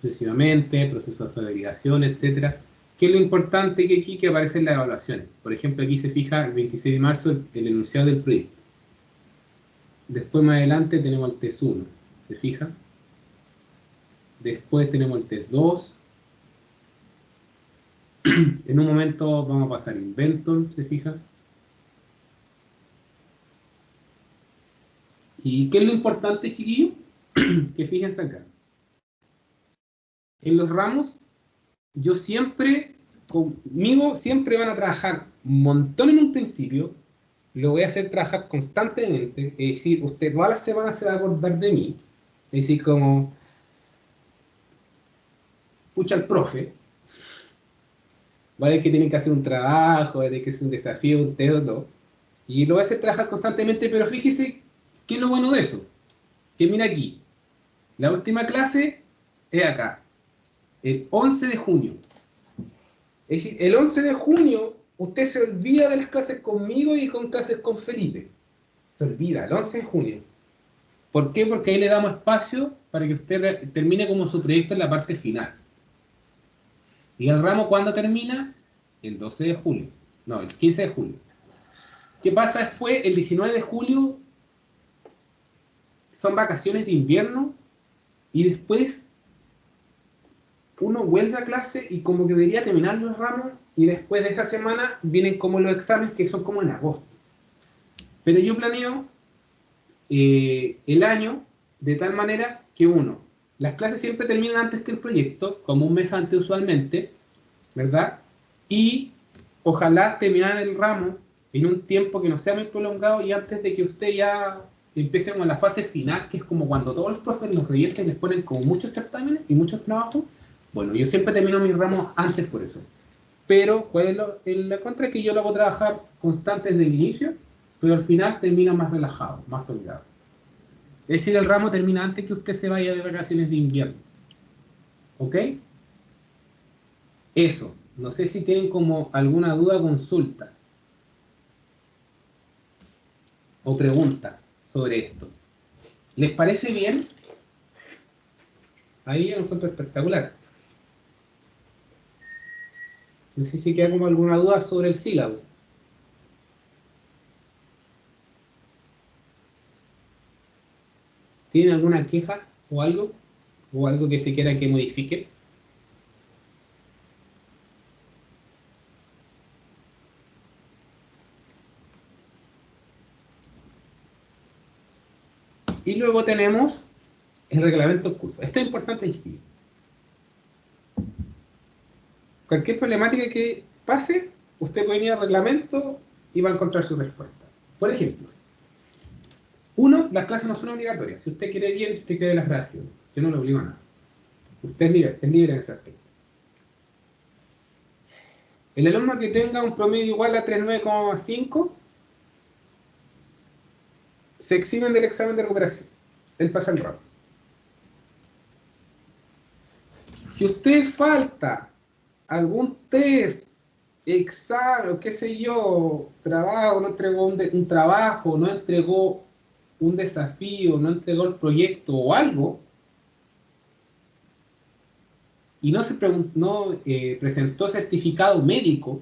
sucesivamente, procesos de validación, etcétera. ¿Qué es lo importante? Que aquí que aparecen las evaluaciones? Por ejemplo, aquí se fija el 26 de marzo el enunciado del proyecto. Después más adelante tenemos el test 1, ¿se fija? Después tenemos el test 2. En un momento vamos a pasar Inventor, ¿se fija? ¿Y qué es lo importante, chiquillos? Que fíjense acá. En los ramos, yo siempre, conmigo siempre van a trabajar un montón en un principio, lo voy a hacer trabajar constantemente, es decir, usted todas las semanas se va a acordar de mí, es decir, como, pucha el profe, ¿vale? Que tienen que hacer un trabajo, tiene que hacer un desafío, un test o todo, y lo voy a hacer trabajar constantemente, pero fíjese, ¿qué es lo bueno de eso? Que mira aquí, la última clase es acá, el 11 de junio. Es decir, el 11 de junio usted se olvida de las clases conmigo y con clases con Felipe. Se olvida, el 11 de junio. ¿Por qué? Porque ahí le damos espacio para que usted termine como su proyecto en la parte final. ¿Y el ramo cuándo termina? El 12 de julio. No, el 15 de julio. ¿Qué pasa después? El 19 de julio son vacaciones de invierno y después uno vuelve a clase y como que debería terminar los ramos y después de esa semana vienen como los exámenes que son como en agosto. Pero yo planeo el año de tal manera que uno, las clases siempre terminan antes que el proyecto, como un mes antes usualmente, ¿verdad? Y ojalá terminar el ramo en un tiempo que no sea muy prolongado y antes de que usted ya empiece con la fase final, que es como cuando todos los profes los revientan y les ponen como muchos certámenes y muchos trabajos. Bueno, yo siempre termino mis ramos antes por eso. Pero, ¿cuál es la contra? Que yo lo hago trabajar constante desde el inicio, pero al final termina más relajado, más holgado. Es decir, el ramo termina antes que usted se vaya de vacaciones de invierno. ¿Ok? Eso. No sé si tienen como alguna duda o consulta. O pregunta sobre esto. ¿Les parece bien? Ahí yo lo encuentro espectacular. No sé si queda como alguna duda sobre el sílabo. ¿Tienen alguna queja o algo? ¿O algo que se quiera que modifique? Y luego tenemos el reglamento del curso. Esto es importante distinguir. Cualquier problemática que pase, usted puede ir al reglamento y va a encontrar su respuesta. Por ejemplo, uno, las clases no son obligatorias. Si usted quiere bien, si usted quiere las grabaciones. Yo no le obligo a nada. Usted es libre en ese aspecto. El alumno que tenga un promedio igual a 39,5 se exhiben del examen de recuperación. Él pasa el ramo. Si usted falta algún test, examen, o qué sé yo, trabajo, no entregó un trabajo, no entregó un desafío, no entregó el proyecto o algo, y no presentó certificado médico,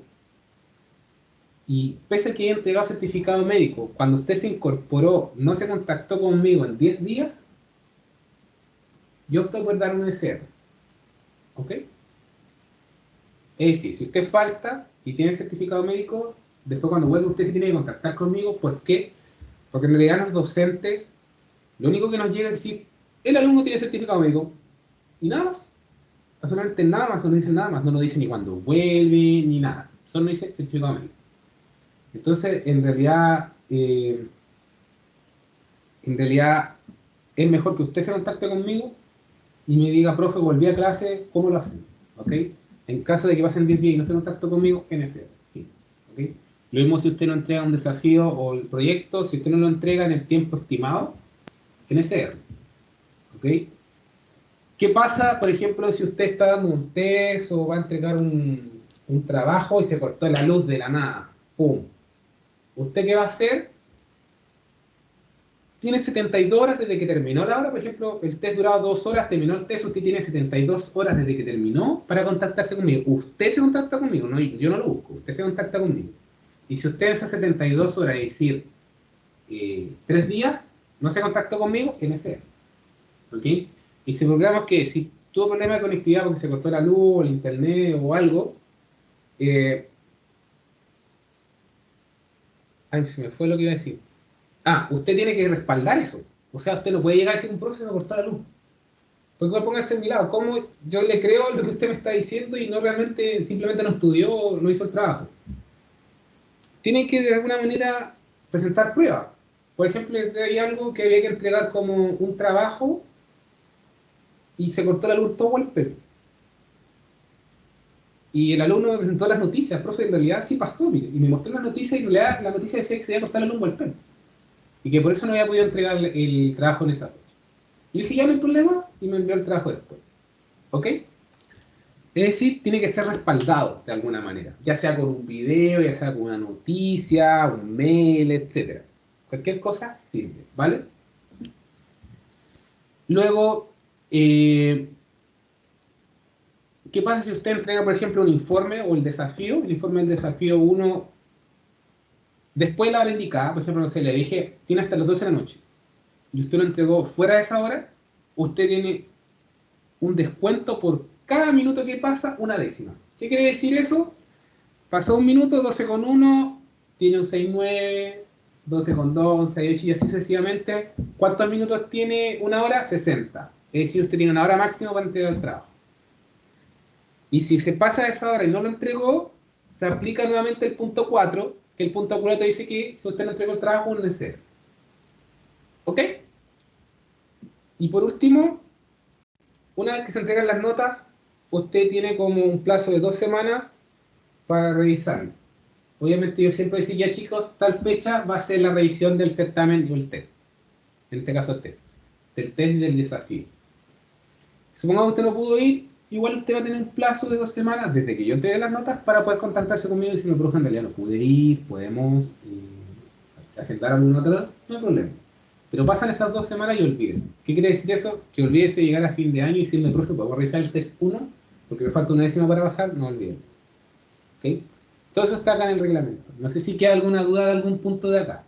y pese a que haya entregado certificado médico, cuando usted se incorporó, no se contactó conmigo en 10 días, yo opto por dar un SR. ¿Ok? Es decir, si usted falta y tiene certificado médico, después cuando vuelva usted se tiene que contactar conmigo. ¿Por qué? Porque en realidad los docentes, lo único que nos llega es decir, el alumno tiene certificado médico, y nada más. Absolutamente nada más, no nos dicen nada más, no nos dicen ni cuándo vuelve, ni nada. Solo nos dice certificado médico. Entonces, en realidad es mejor que usted se contacte conmigo y me diga, profe, volví a clase, ¿cómo lo hacen? ¿Ok? En caso de que pasen 10 días y no se contactó conmigo, NSR. ¿Ok? Lo mismo si usted no entrega un desafío o el proyecto, si usted no lo entrega en el tiempo estimado, NSR. ¿Ok? ¿Qué pasa, por ejemplo, si usted está dando un test o va a entregar un trabajo y se cortó la luz de la nada? ¡Pum! ¿Usted qué va a hacer? Tiene 72 horas desde que terminó la hora. Por ejemplo, el test duraba 2 horas, terminó el test, usted tiene 72 horas desde que terminó para contactarse conmigo. Usted se contacta conmigo, no, yo no lo busco, usted se contacta conmigo. Y si usted en esas 72 horas, es decir, 3 días, no se contactó conmigo, NSR. ¿Ok? Y si programamos que si tuvo problema de conectividad porque se cortó la luz, o el internet o algo, ay, se me fue lo que iba a decir. Ah, usted tiene que respaldar eso. O sea, usted no puede llegar y decir, un profe se me cortó la luz. Porque póngase en mi lado, ¿cómo yo le creo lo que usted me está diciendo y no realmente, simplemente no estudió, no hizo el trabajo? Tienen que de alguna manera presentar pruebas. Por ejemplo, hay algo que había que entregar como un trabajo y se cortó la luz todo golpe. Y el alumno me presentó las noticias, profe, en realidad sí pasó, mire, y me mostró las noticias y en realidad la noticia decía que se había cortado la luz golpe. Y que por eso no había podido entregar el trabajo en esa fecha. Y le dije, ya no hay problema, y me envió el trabajo después. ¿Ok? Es decir, tiene que ser respaldado de alguna manera, ya sea con un video, ya sea con una noticia, un mail, etc. Cualquier cosa sirve, ¿vale? Luego, ¿qué pasa si usted entrega, por ejemplo, un informe o el desafío? El informe del desafío 1, después de la hora indicada, por ejemplo, no sé, le dije, tiene hasta las 12 de la noche, y usted lo entregó fuera de esa hora, usted tiene un descuento por cada minuto que pasa, una décima. ¿Qué quiere decir eso? Pasó un minuto, 12,1, tiene un 6,9, 12,2, un 6,8 y así sucesivamente. ¿Cuántos minutos tiene una hora? 60. Es decir, usted tiene una hora máxima para entregar el trabajo. Y si se pasa esa hora y no lo entregó, se aplica nuevamente el punto 4, que el punto 4 dice que si usted no entregó el trabajo, un de 0. ¿Ok? Y por último, una vez que se entregan las notas, usted tiene como un plazo de 2 semanas para revisarlo. Obviamente yo siempre decía, ya chicos, tal fecha va a ser la revisión del certamen y el test. En este caso el test. Del test y del desafío. Supongamos que usted no pudo ir, igual usted va a tener un plazo de 2 semanas desde que yo entregue las notas para poder contactarse conmigo y decirme, profe, en realidad no pude ir, podemos agendar algún otro, no hay problema. Pero pasan esas 2 semanas y olviden. ¿Qué quiere decir eso? Que olvídese llegar a fin de año y decirme, profe, ¿puedo revisar el test 1? Porque me falta una décima para pasar, no olviden. ¿Ok? Todo eso está acá en el reglamento. No sé si queda alguna duda de algún punto de acá.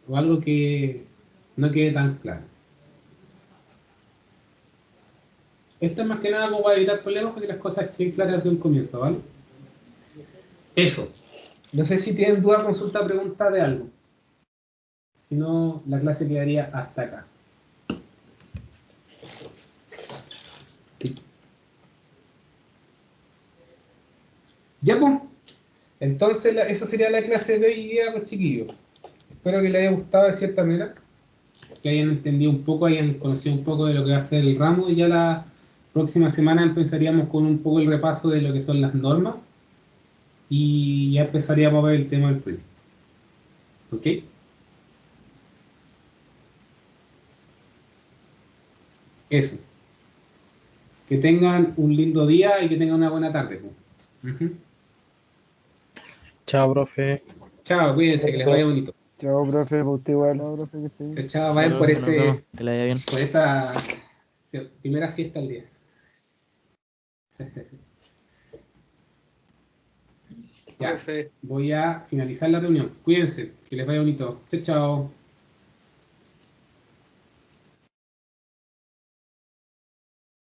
O algo que no quede tan claro. Esto es más que nada como para evitar problemas porque las cosas estén claras desde un comienzo, ¿vale? Eso. No sé si tienen duda, consulta, pregunta de algo. Si no, la clase quedaría hasta acá. Ya, pues. Entonces, eso sería la clase de hoy día, pues, chiquillos. Espero que les haya gustado de cierta manera, que hayan entendido un poco, hayan conocido un poco de lo que va a ser el ramo, y ya la próxima semana empezaríamos con un poco el repaso de lo que son las normas, y ya empezaríamos a ver el tema del proyecto. ¿Ok? Eso. Que tengan un lindo día y que tengan una buena tarde, pues. Ujú. Chao, profe. Chao, cuídense, que les vaya bonito. Chao, profe, para usted igual. Chao, profe, que esté bien. Chao, chao, Ya, vayan por profe, nos vemos. Que le vaya bien. por esa primera siesta al día. Ya, Profe. voy a finalizar la reunión. Cuídense, que les vaya bonito. Chao, chao.